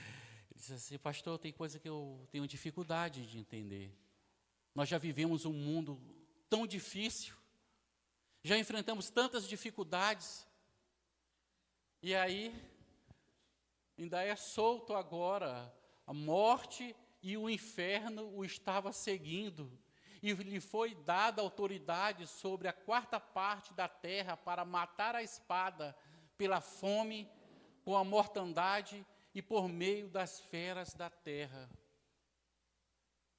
disse assim, pastor, tem coisa que eu tenho dificuldade de entender. Nós já vivemos um mundo tão difícil, já enfrentamos tantas dificuldades, e aí ainda é solto agora. A morte e o inferno o estava seguindo, e lhe foi dada autoridade sobre a 4ª parte da terra para matar a espada pela fome, com a mortandade e por meio das feras da terra.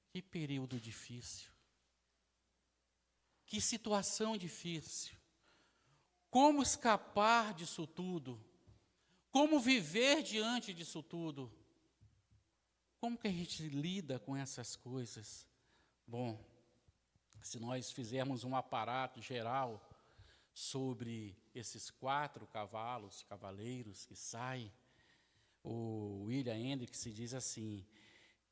Que período difícil. Que situação difícil. Como escapar disso tudo? Como viver diante disso tudo? Como que a gente lida com essas coisas? Bom, se nós fizermos um aparato geral sobre esses 4 cavaleiros que saem, o William Hendricks diz assim,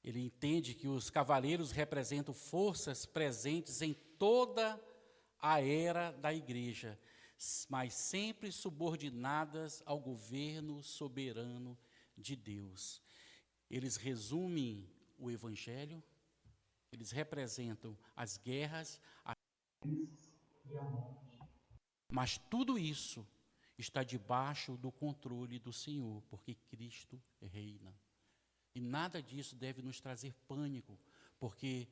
ele entende que os cavaleiros representam forças presentes em toda a era da igreja, mas sempre subordinadas ao governo soberano de Deus. Eles resumem o Evangelho, eles representam as guerras, e a morte. Mas tudo isso está debaixo do controle do Senhor, porque Cristo reina. E nada disso deve nos trazer pânico, porque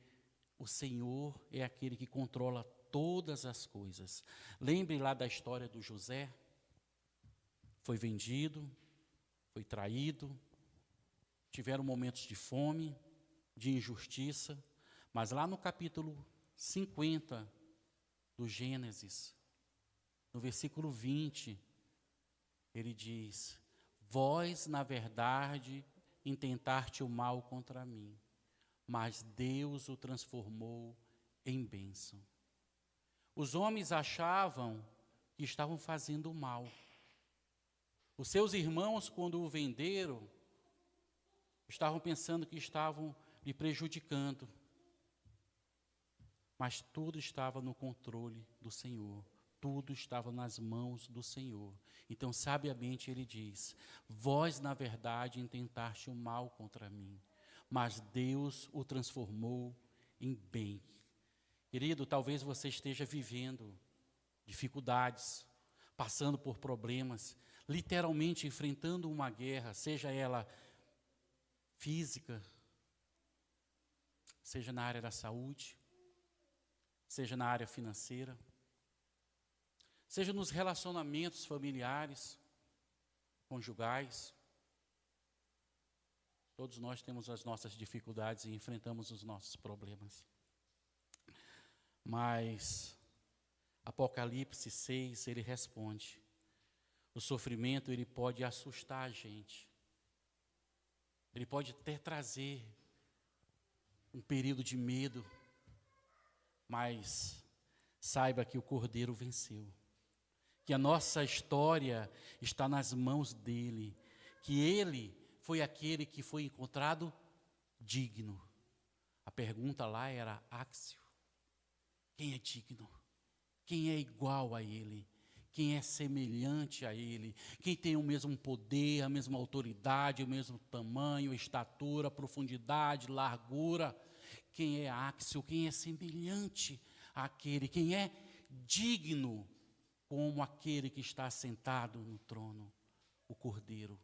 o Senhor é aquele que controla todas as coisas. Lembre lá da história do José, foi vendido, foi traído, tiveram momentos de fome, de injustiça, mas lá no capítulo 50 do Gênesis, no versículo 20, ele diz: vós, na verdade, intentaste o mal contra mim, mas Deus o transformou em bênção. Os homens achavam que estavam fazendo mal. Os seus irmãos, quando o venderam, estavam pensando que estavam lhe prejudicando. Mas tudo estava no controle do Senhor. Tudo estava nas mãos do Senhor. Então, sabiamente, ele diz: vós, na verdade, intentaste o mal contra mim, mas Deus o transformou em bem. Querido, talvez você esteja vivendo dificuldades, passando por problemas, literalmente enfrentando uma guerra, seja ela física, seja na área da saúde, seja na área financeira, seja nos relacionamentos familiares, conjugais. Todos nós temos as nossas dificuldades e enfrentamos os nossos problemas. Mas Apocalipse 6, ele responde: o sofrimento, ele pode assustar a gente. Ele pode até trazer um período de medo, mas saiba que o Cordeiro venceu. Que a nossa história está nas mãos dele. Que ele foi aquele que foi encontrado digno. A pergunta lá era áxio. Quem é digno? Quem é igual a ele? Quem é semelhante a ele? Quem tem o mesmo poder, a mesma autoridade, o mesmo tamanho, estatura, profundidade, largura? Quem é áxio? Quem é semelhante àquele? Quem é digno como aquele que está sentado no trono? O Cordeiro,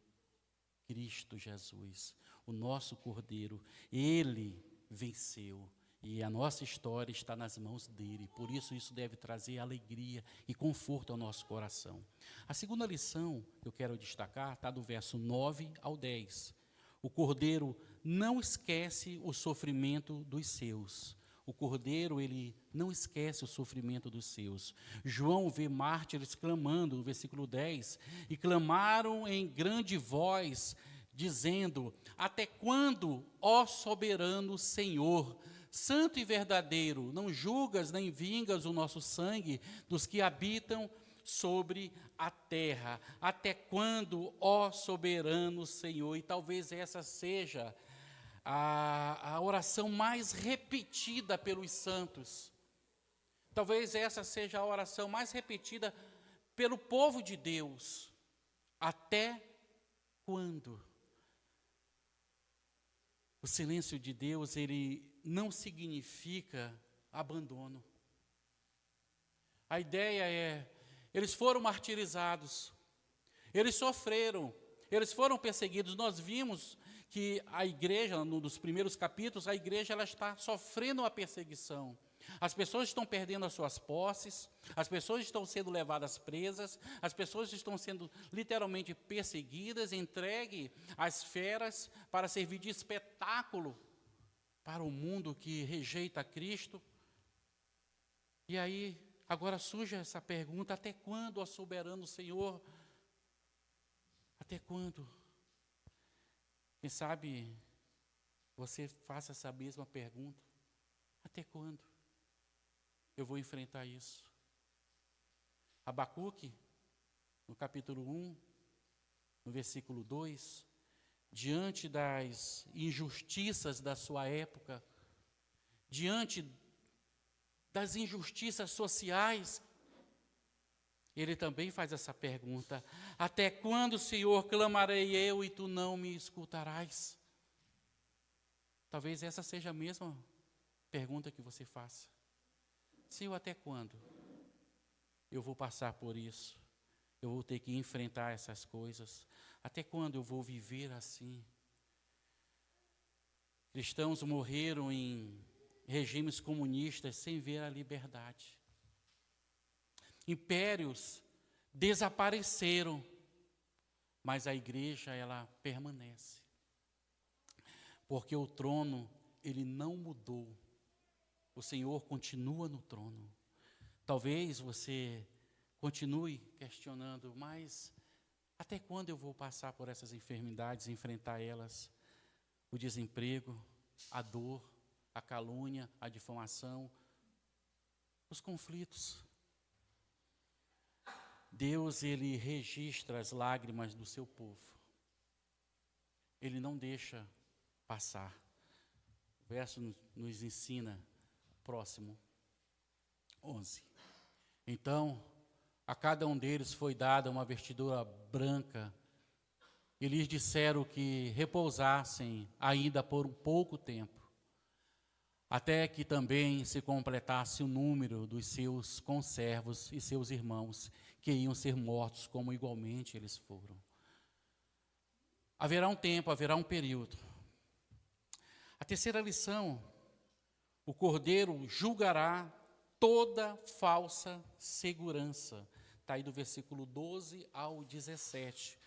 Cristo Jesus, o nosso Cordeiro. Ele venceu. E a nossa história está nas mãos dele. Por isso deve trazer alegria e conforto ao nosso coração. A segunda lição que eu quero destacar está do verso 9 ao 10. O Cordeiro não esquece o sofrimento dos seus. O Cordeiro, ele não esquece o sofrimento dos seus. João vê mártires clamando, no versículo 10, e clamaram em grande voz, dizendo: até quando, ó soberano Senhor, santo e verdadeiro, não julgas nem vingas o nosso sangue dos que habitam sobre a terra? Até quando, ó soberano Senhor? E talvez essa seja a oração mais repetida pelos santos. Talvez essa seja a oração mais repetida pelo povo de Deus. Até quando? O silêncio de Deus, ele não significa abandono. A ideia é, eles foram martirizados, eles sofreram, eles foram perseguidos. Nós vimos que a igreja, num dos primeiros capítulos, a igreja ela está sofrendo uma perseguição. As pessoas estão perdendo as suas posses, as pessoas estão sendo levadas presas, as pessoas estão sendo literalmente perseguidas, entregue às feras para servir de espetáculo para o mundo que rejeita Cristo. E aí, agora surge essa pergunta: até quando, ó soberano Senhor? Até quando? Quem sabe você faça essa mesma pergunta: até quando eu vou enfrentar isso? Abacuque, no capítulo 1, no versículo 2, diante das injustiças da sua época, diante das injustiças sociais, ele também faz essa pergunta: até quando, Senhor, clamarei eu e tu não me escutarás? Talvez essa seja a mesma pergunta que você faça. Senhor, até quando eu vou passar por isso? Eu vou ter que enfrentar essas coisas? Até quando eu vou viver assim? Cristãos morreram em regimes comunistas sem ver a liberdade. Impérios desapareceram, mas a igreja, ela permanece. Porque o trono, ele não mudou. O Senhor continua no trono. Talvez você Continue questionando, mas até quando eu vou passar por essas enfermidades, enfrentar elas? O desemprego, a dor, a calúnia, a difamação, os conflitos. Deus, Ele registra as lágrimas do seu povo. Ele não deixa passar. O verso nos ensina, próximo, 11. Então, a cada um deles foi dada uma vestidura branca, e lhes disseram que repousassem ainda por um pouco tempo, até que também se completasse o número dos seus conservos e seus irmãos, que iam ser mortos, como igualmente eles foram. Haverá um tempo, haverá um período. A terceira lição: o Cordeiro julgará toda falsa segurança. Está aí do versículo 12 ao 17.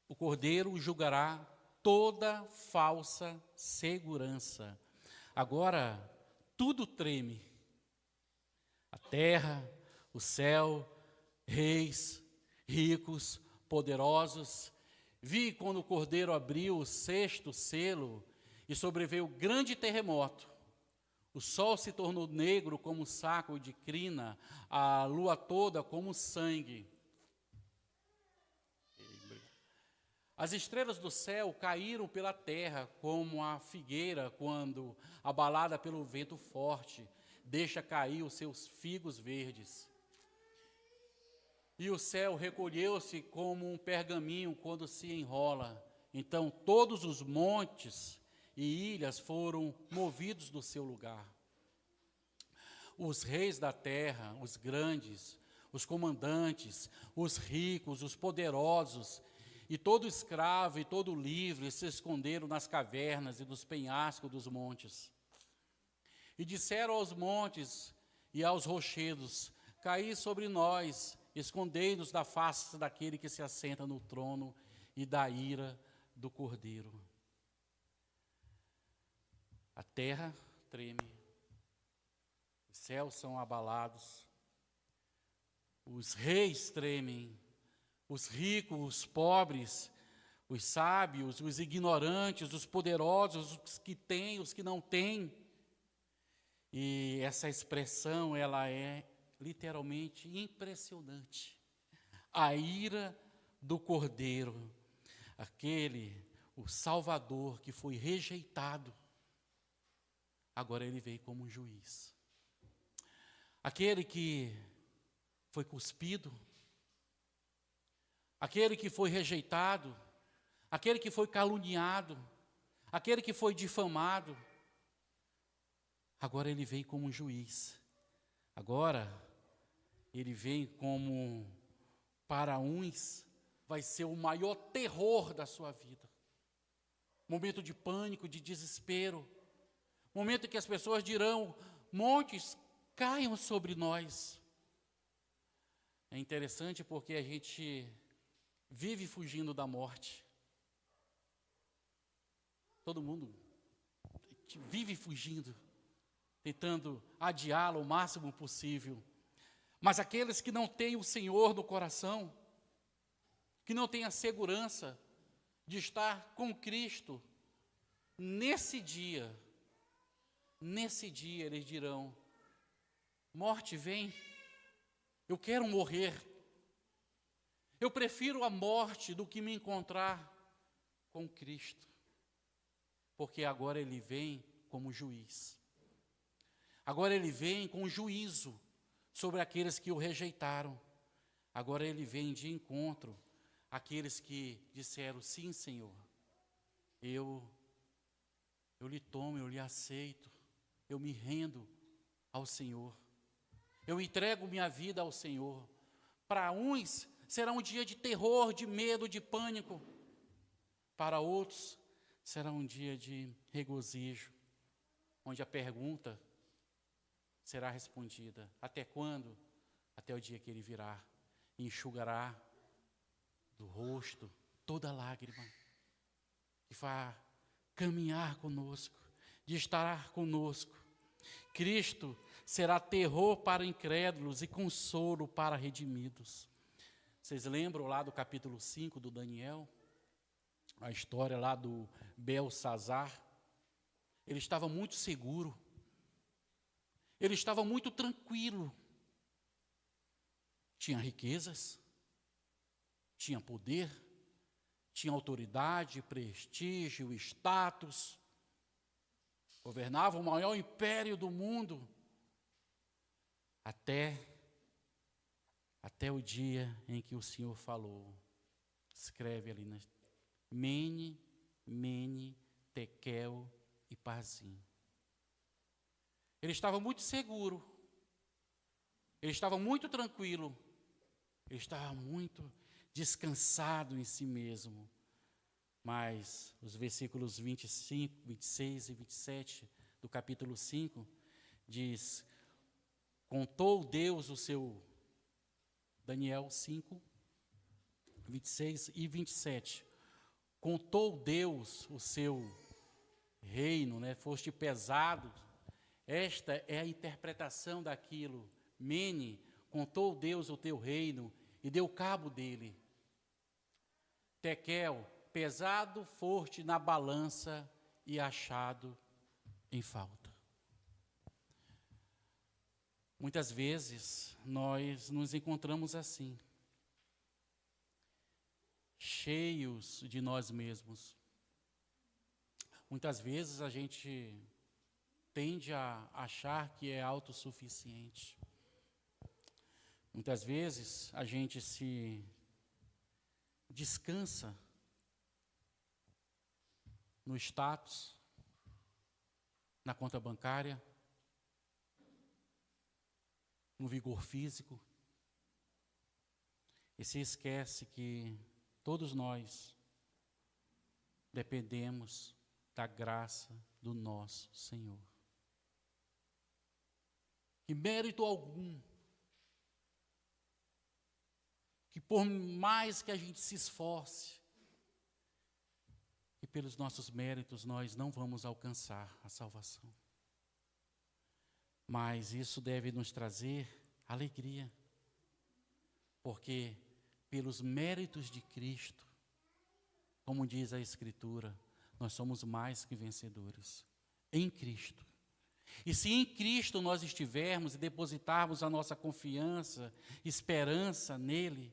O Cordeiro julgará toda falsa segurança. Agora, tudo treme. A terra, o céu, reis, ricos, poderosos. Vi quando o Cordeiro abriu o sexto selo e sobreveio grande terremoto. O sol se tornou negro como saco de crina, a lua toda como sangue. As estrelas do céu caíram pela terra como a figueira quando, abalada pelo vento forte, deixa cair os seus figos verdes. E o céu recolheu-se como um pergaminho quando se enrola. Então todos os montes e ilhas foram movidos do seu lugar. Os reis da terra, os grandes, os comandantes, os ricos, os poderosos, e todo escravo e todo livre se esconderam nas cavernas e nos penhascos dos montes. E disseram aos montes e aos rochedos: caí sobre nós, escondei-nos da face daquele que se assenta no trono e da ira do Cordeiro. A terra treme, os céus são abalados, os reis tremem, os ricos, os pobres, os sábios, os ignorantes, os poderosos, os que têm, os que não têm. E essa expressão, ela é literalmente impressionante. A ira do Cordeiro, o Salvador que foi rejeitado, agora ele veio como um juiz. Aquele que foi cuspido, aquele que foi rejeitado, aquele que foi caluniado, aquele que foi difamado, agora ele veio como um juiz. Agora ele vem como, para uns, vai ser o maior terror da sua vida. Momento de pânico, de desespero. Momento em que as pessoas dirão: montes caiam sobre nós. É interessante porque a gente vive fugindo da morte. Todo mundo vive fugindo, tentando adiá-la o máximo possível. Mas aqueles que não têm o Senhor no coração, que não têm a segurança de estar com Cristo, nesse dia eles dirão: morte, vem, eu quero morrer. Eu prefiro a morte do que me encontrar com Cristo. Porque agora ele vem como juiz. Agora ele vem com juízo sobre aqueles que o rejeitaram. Agora ele vem de encontro àqueles que disseram: sim, Senhor, eu lhe tomo, eu lhe aceito, eu me rendo ao Senhor. Eu entrego minha vida ao Senhor. Para uns será um dia de terror, de medo, de pânico. Para outros será um dia de regozijo, onde a pergunta será respondida: até quando? Até o dia que ele virá e enxugará do rosto toda lágrima, e vai caminhar conosco, de estar conosco. Cristo será terror para incrédulos e consolo para redimidos. Vocês lembram lá do capítulo 5 do Daniel? A história lá do Belsazar? Ele estava muito seguro. Ele estava muito tranquilo. Tinha riquezas, tinha poder, tinha autoridade, prestígio, status. Governava o maior império do mundo. Até o dia em que o Senhor falou. Escreve ali, né? Mene, Mene, Tekel e Parzim. Ele estava muito seguro. Ele estava muito tranquilo. Ele estava muito descansado em si mesmo. Mas os versículos 25, 26 e 27 do capítulo 5 diz: contou Deus o seu... Daniel 5, 26 e 27. Contou Deus o seu reino, né? Foste pesado. Esta é a interpretação daquilo. Mene, contou Deus o teu reino e deu cabo dele. Tekel, pesado foste na balança e achado em falta. Muitas vezes nós nos encontramos assim, cheios de nós mesmos. Muitas vezes a gente tende a achar que é autossuficiente. Muitas vezes a gente se descansa no status, na conta bancária, no vigor físico, e se esquece que todos nós dependemos da graça do nosso Senhor. Que mérito algum, que por mais que a gente se esforce, e pelos nossos méritos nós não vamos alcançar a salvação. Mas isso deve nos trazer alegria, porque pelos méritos de Cristo, como diz a Escritura, nós somos mais que vencedores, em Cristo. E se em Cristo nós estivermos e depositarmos a nossa confiança, esperança nele,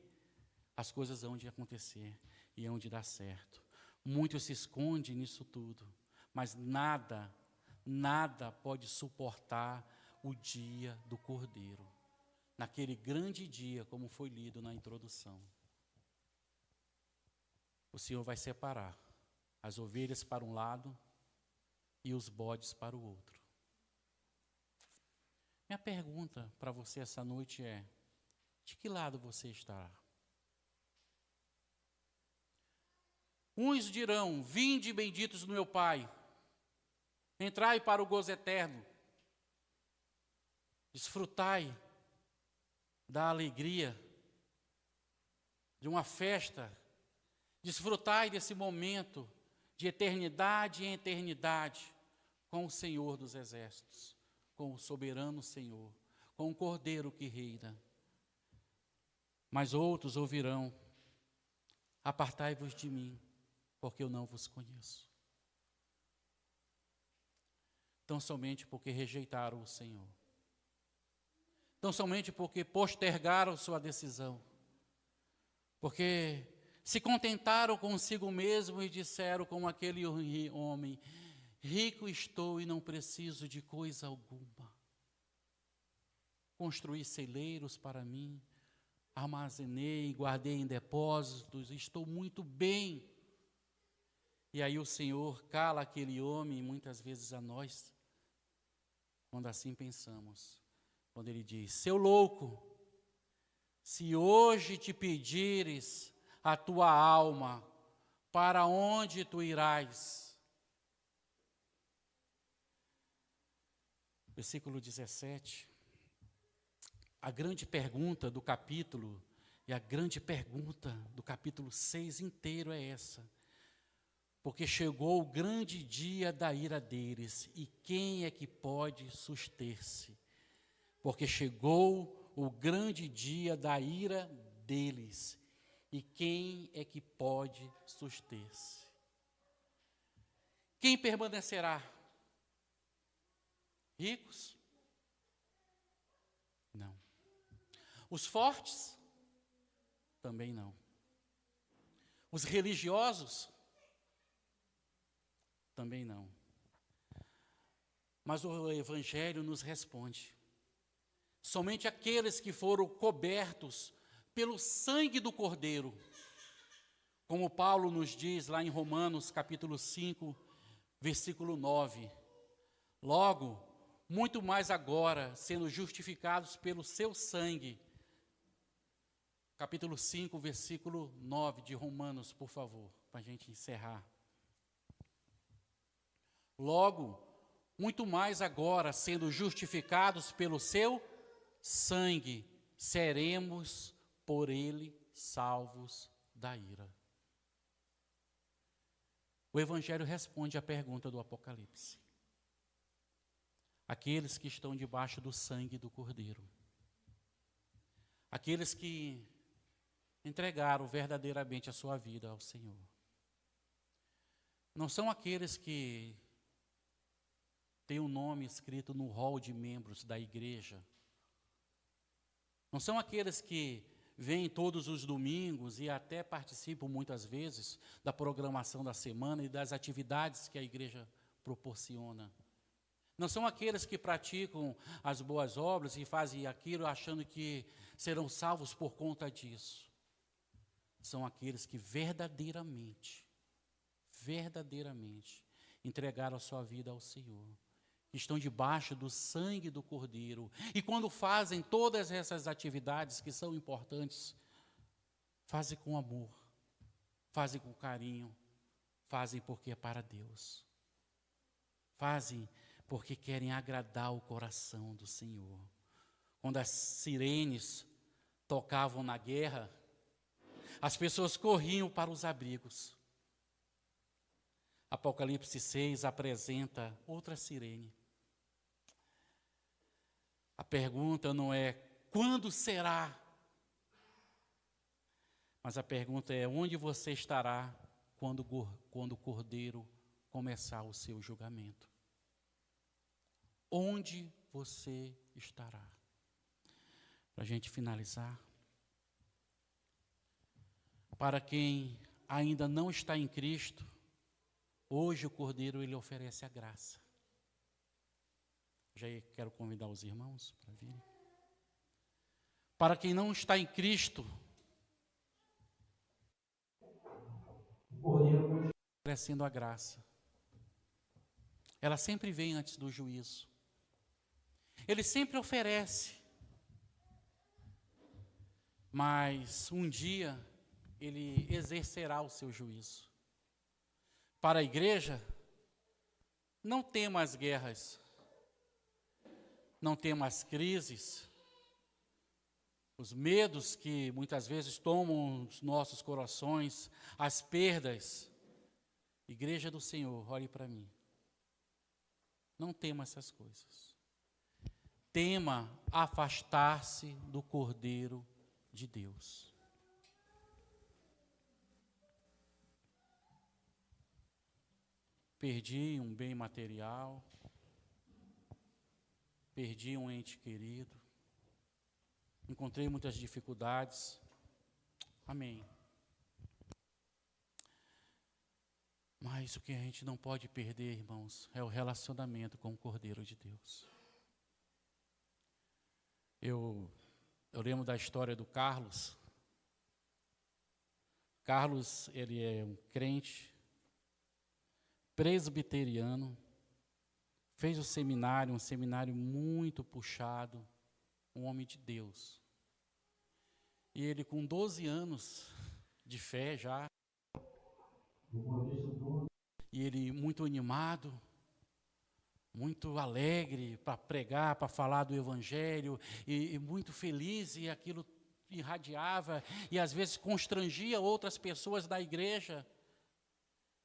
as coisas hão de acontecer e hão de dar certo. Muito se esconde nisso tudo, mas nada pode suportar o dia do Cordeiro, naquele grande dia, como foi lido na introdução. O Senhor vai separar as ovelhas para um lado e os bodes para o outro. Minha pergunta para você essa noite é: de que lado você estará? Uns dirão: vinde, benditos do meu Pai, entrai para o gozo eterno. Desfrutai da alegria de uma festa, desfrutai desse momento de eternidade em eternidade com o Senhor dos Exércitos, com o soberano Senhor, com o Cordeiro que reina. Mas outros ouvirão: apartai-vos de mim, porque eu não vos conheço. Tão somente porque rejeitaram o Senhor. Tão somente porque postergaram sua decisão. Porque se contentaram consigo mesmo e disseram como aquele homem: rico estou e não preciso de coisa alguma. Construí celeiros para mim, armazenei, guardei em depósitos, estou muito bem. E aí o Senhor cala aquele homem, e muitas vezes a nós, quando assim pensamos. Quando ele diz: seu louco, se hoje te pedires a tua alma, para onde tu irás? Versículo 17. A grande pergunta do capítulo, e a grande pergunta do capítulo 6 inteiro é essa: porque chegou o grande dia da ira deles, e quem é que pode suster-se? porque chegou o grande dia da ira deles. E quem é que pode suster-se? Quem permanecerá? Ricos? Não. Os fortes? Também não. Os religiosos? Também não. Mas o Evangelho nos responde. Somente aqueles que foram cobertos pelo sangue do Cordeiro, como Paulo nos diz lá em Romanos capítulo 5, versículo 9. Logo, muito mais agora, sendo justificados pelo seu sangue. Capítulo 5, versículo 9 de Romanos, por favor, para a gente encerrar. Logo, muito mais agora, sendo justificados pelo seu sangue, seremos por ele salvos da ira. O Evangelho responde à pergunta do Apocalipse. Aqueles que estão debaixo do sangue do Cordeiro. Aqueles que entregaram verdadeiramente a sua vida ao Senhor. Não são aqueles que têm o nome escrito no rol de membros da igreja. Não são aqueles que vêm todos os domingos e até participam muitas vezes da programação da semana e das atividades que a igreja proporciona. Não são aqueles que praticam as boas obras e fazem aquilo achando que serão salvos por conta disso. São aqueles que verdadeiramente entregaram a sua vida ao Senhor. Que estão debaixo do sangue do Cordeiro. E quando fazem todas essas atividades que são importantes, fazem com amor, fazem com carinho, fazem porque é para Deus. Fazem porque querem agradar o coração do Senhor. Quando as sirenes tocavam na guerra, as pessoas corriam para os abrigos. Apocalipse 6 apresenta outra sirene. A pergunta não é quando será, mas a pergunta é onde você estará quando o Cordeiro começar o seu julgamento. Onde você estará? Para a gente finalizar. Para quem ainda não está em Cristo, hoje o Cordeiro ele oferece a graça. Já quero convidar os irmãos para virem. Para quem não está em Cristo, o Cordeiro oferecendo a graça. Ela sempre vem antes do juízo. Ele sempre oferece. Mas um dia ele exercerá o seu juízo. Para a igreja, não tema as guerras, não tema as crises, os medos que muitas vezes tomam os nossos corações, as perdas. Igreja do Senhor, olhe para mim. Não tema essas coisas. Tema afastar-se do Cordeiro de Deus. Perdi um bem material, perdi um ente querido, encontrei muitas dificuldades. Amém. Mas o que a gente não pode perder, irmãos, é o relacionamento com o Cordeiro de Deus. Eu lembro da história do Carlos. Carlos, ele é um crente, presbiteriano, fez o seminário, um seminário muito puxado, um homem de Deus. E ele com 12 anos de fé já, e ele muito animado, muito alegre para pregar, para falar do Evangelho, e muito feliz, e aquilo irradiava, e às vezes constrangia outras pessoas da igreja,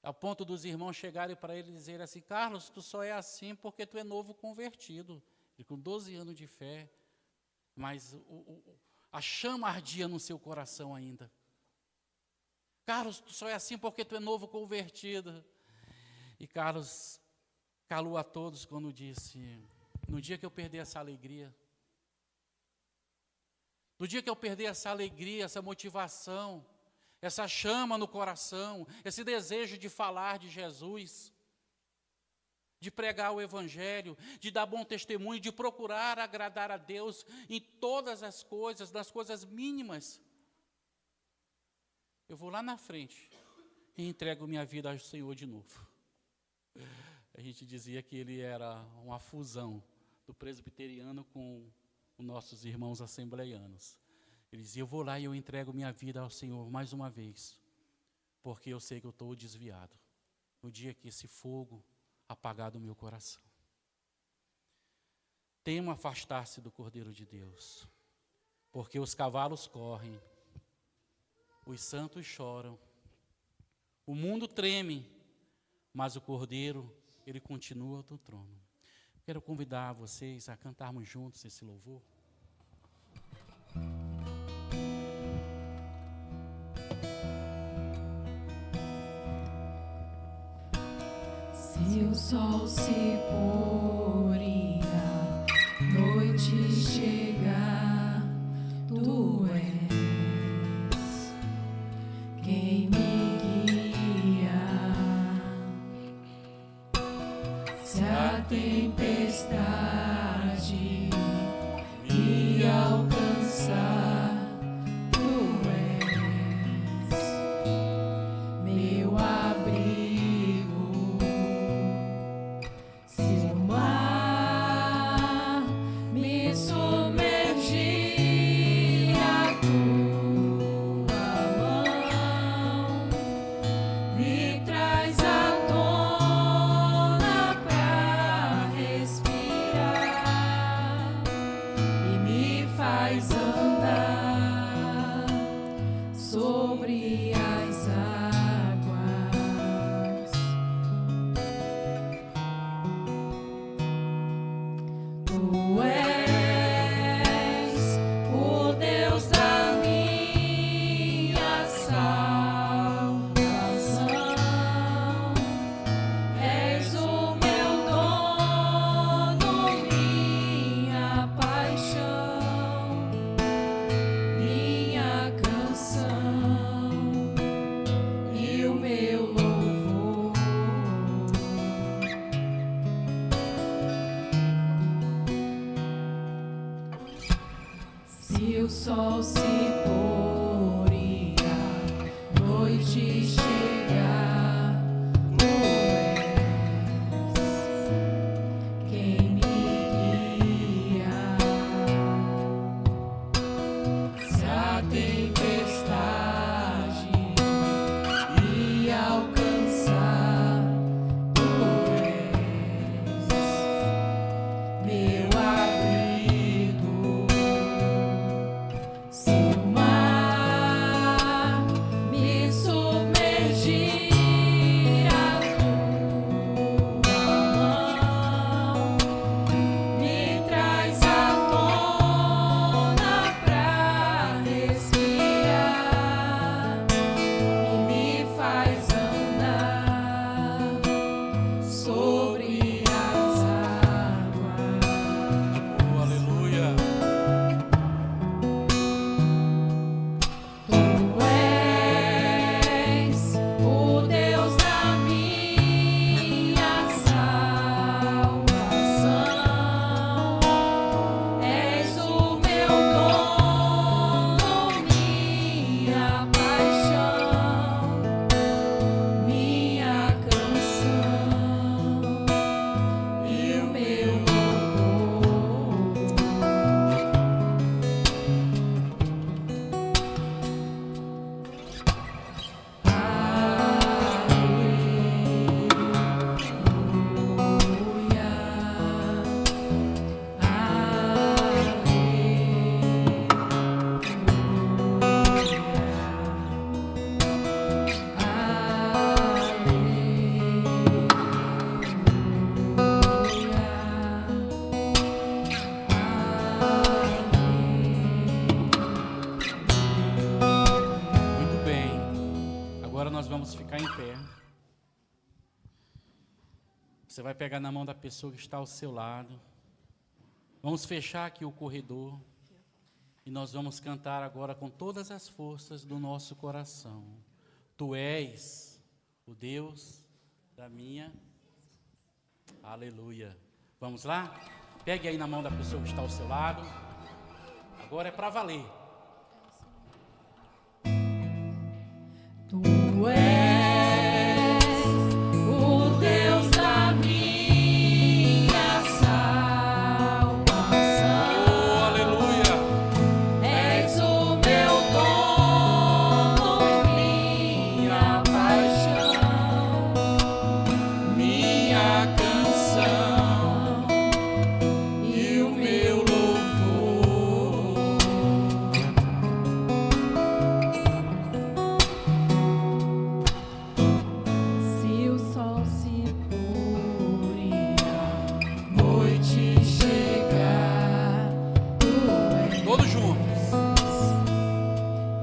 ao ponto dos irmãos chegarem para ele e dizerem assim: Carlos, tu só é assim porque tu é novo convertido. E com 12 anos de fé, mas a chama ardia no seu coração ainda. Carlos, tu só é assim porque tu é novo convertido. E Carlos calou a todos quando disse: no dia que eu perder essa alegria, no dia que eu perder essa alegria, essa motivação, essa chama no coração, esse desejo de falar de Jesus, de pregar o Evangelho, de dar bom testemunho, de procurar agradar a Deus em todas as coisas, nas coisas mínimas, eu vou lá na frente e entrego minha vida ao Senhor de novo. A gente dizia que ele era uma fusão do presbiteriano com os nossos irmãos assembleianos. Ele dizia: eu vou lá e eu entrego minha vida ao Senhor mais uma vez, porque eu sei que eu estou desviado. No dia que esse fogo apagar do meu coração. Temo afastar-se do Cordeiro de Deus, porque os cavalos correm, os santos choram, o mundo treme, mas o Cordeiro, ele continua no trono. Quero convidar vocês a cantarmos juntos esse louvor. Se o sol se pôr e a noite chegar, tu és quem me guia. Se a tempestade me alcançar, tu és meu abrigo. Se o mar me submergir, a tua mão me traz à tona pra respirar e me faz andar sobre as águas. Tu és o Deus da minha salvação, és o meu dono, minha paixão, minha canção e o meu louvor. Se o sol se pôr e a noite chegar, tu és quem me guia. Se a tempestade me alcançar, tu és meu abrigo. Se o mar Você vai pegar na mão da pessoa que está ao seu lado. Vamos fechar aqui o corredor. E nós vamos cantar agora com todas as forças do nosso coração. Tu és o Deus da minha... Aleluia. Vamos lá? Pegue aí na mão da pessoa que está ao seu lado. Agora é para valer. Tu és o Deus da minha salvação. Oh, aleluia. És o meu dono, minha paixão, minha canção e o meu louvor. Se o sol se pôr e a noite chegar, tu és Todos juntos.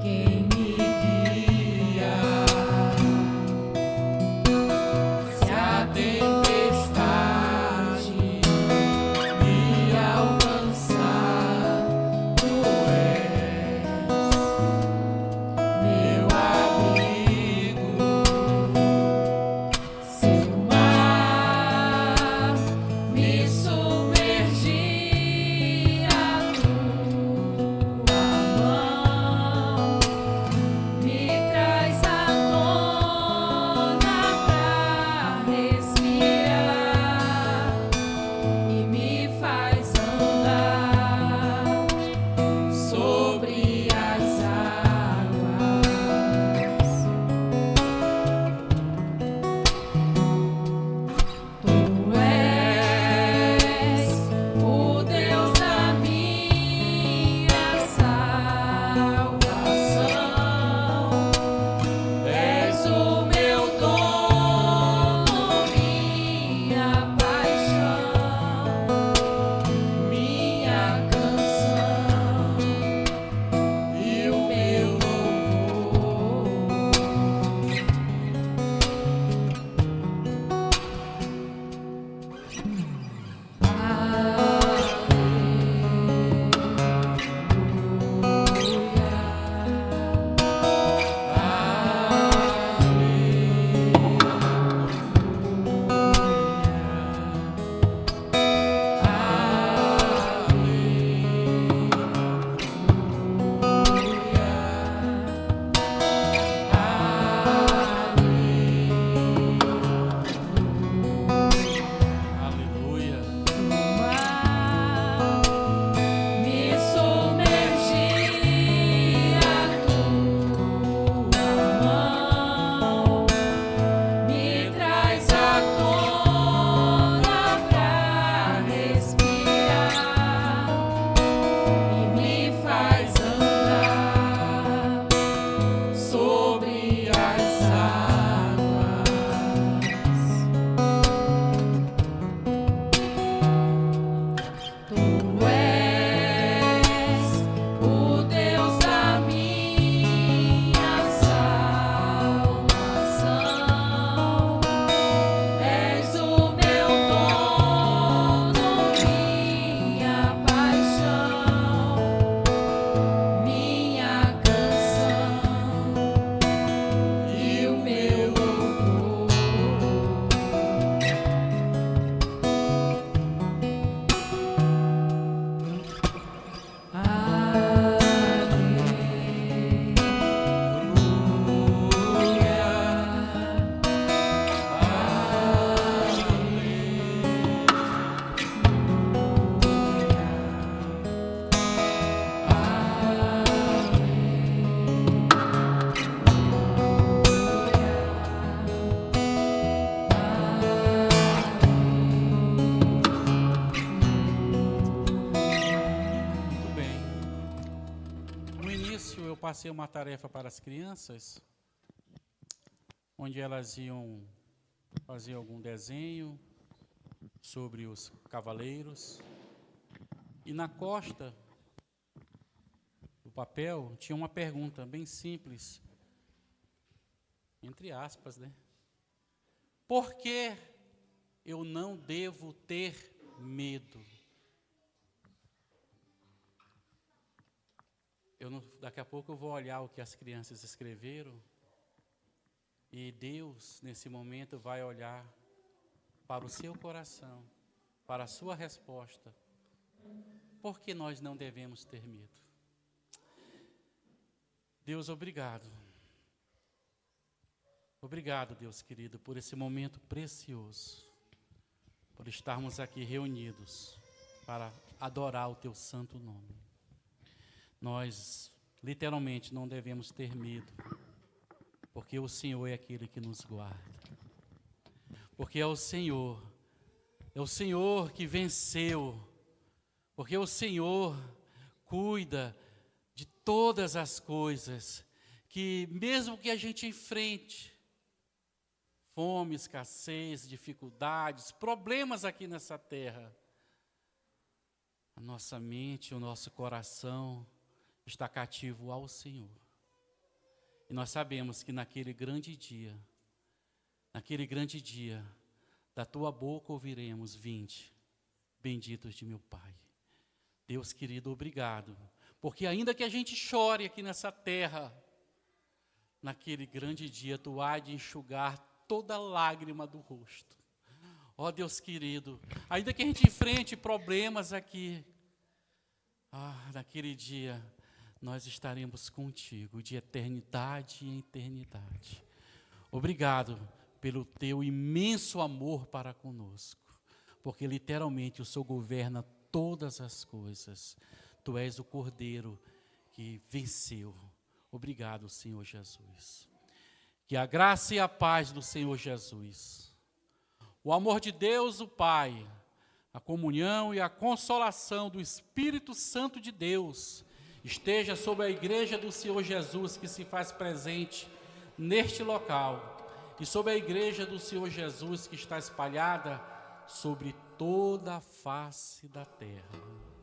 quem me guia. Se a tempestade me alcançar, tu és meu abrigo. Se o mar me submergir, a tua mão me traz à tona pra respirar e me faz andar sobre as águas. Tu és o Deus da minha salvação. És o meu dono, minha paixão, minha canção e o meu louvor. Aleluia. Me submergir, a tua mão me traz à tona pra respirar e me faz andar sobre as águas. Tu és o Deus da minha salvação. És o meu dono, minha paixão, minha canção e o meu louvor. Muito bem. No início eu passei uma tarefa para as crianças, onde elas iam fazer algum desenho sobre os cavaleiros. E na costa do papel tinha uma pergunta bem simples, entre aspas, né? Por que eu não devo ter medo. Daqui a pouco eu vou olhar o que as crianças escreveram, e Deus, nesse momento, vai olhar para o seu coração, para a sua resposta. Por que nós não devemos ter medo? Deus, obrigado. Obrigado, Deus querido, por esse momento precioso, por estarmos aqui reunidos para adorar o teu santo nome. Nós, literalmente, não devemos ter medo, porque o Senhor é aquele que nos guarda. Porque é o Senhor que venceu, porque o Senhor cuida de todas as coisas, que mesmo que a gente enfrente fome, escassez, dificuldades, problemas aqui nessa terra, a nossa mente, o nosso coração está cativo ao Senhor. E nós sabemos que naquele grande dia, da tua boca ouviremos: vinde, benditos de meu Pai. Deus querido, obrigado, porque ainda que a gente chore aqui nessa terra, naquele grande dia tu há de enxugar toda lágrima do rosto. Ó Deus querido, ainda que a gente enfrente problemas aqui, naquele dia nós estaremos contigo de eternidade em eternidade. Obrigado pelo teu imenso amor para conosco, porque literalmente o Senhor governa todas as coisas. Tu és o Cordeiro que venceu. Obrigado, Senhor Jesus. Que a graça e a paz do Senhor Jesus, o amor de Deus, o Pai, a comunhão e a consolação do Espírito Santo de Deus esteja sobre a igreja do Senhor Jesus que se faz presente neste local e sobre a igreja do Senhor Jesus que está espalhada sobre toda a face da terra.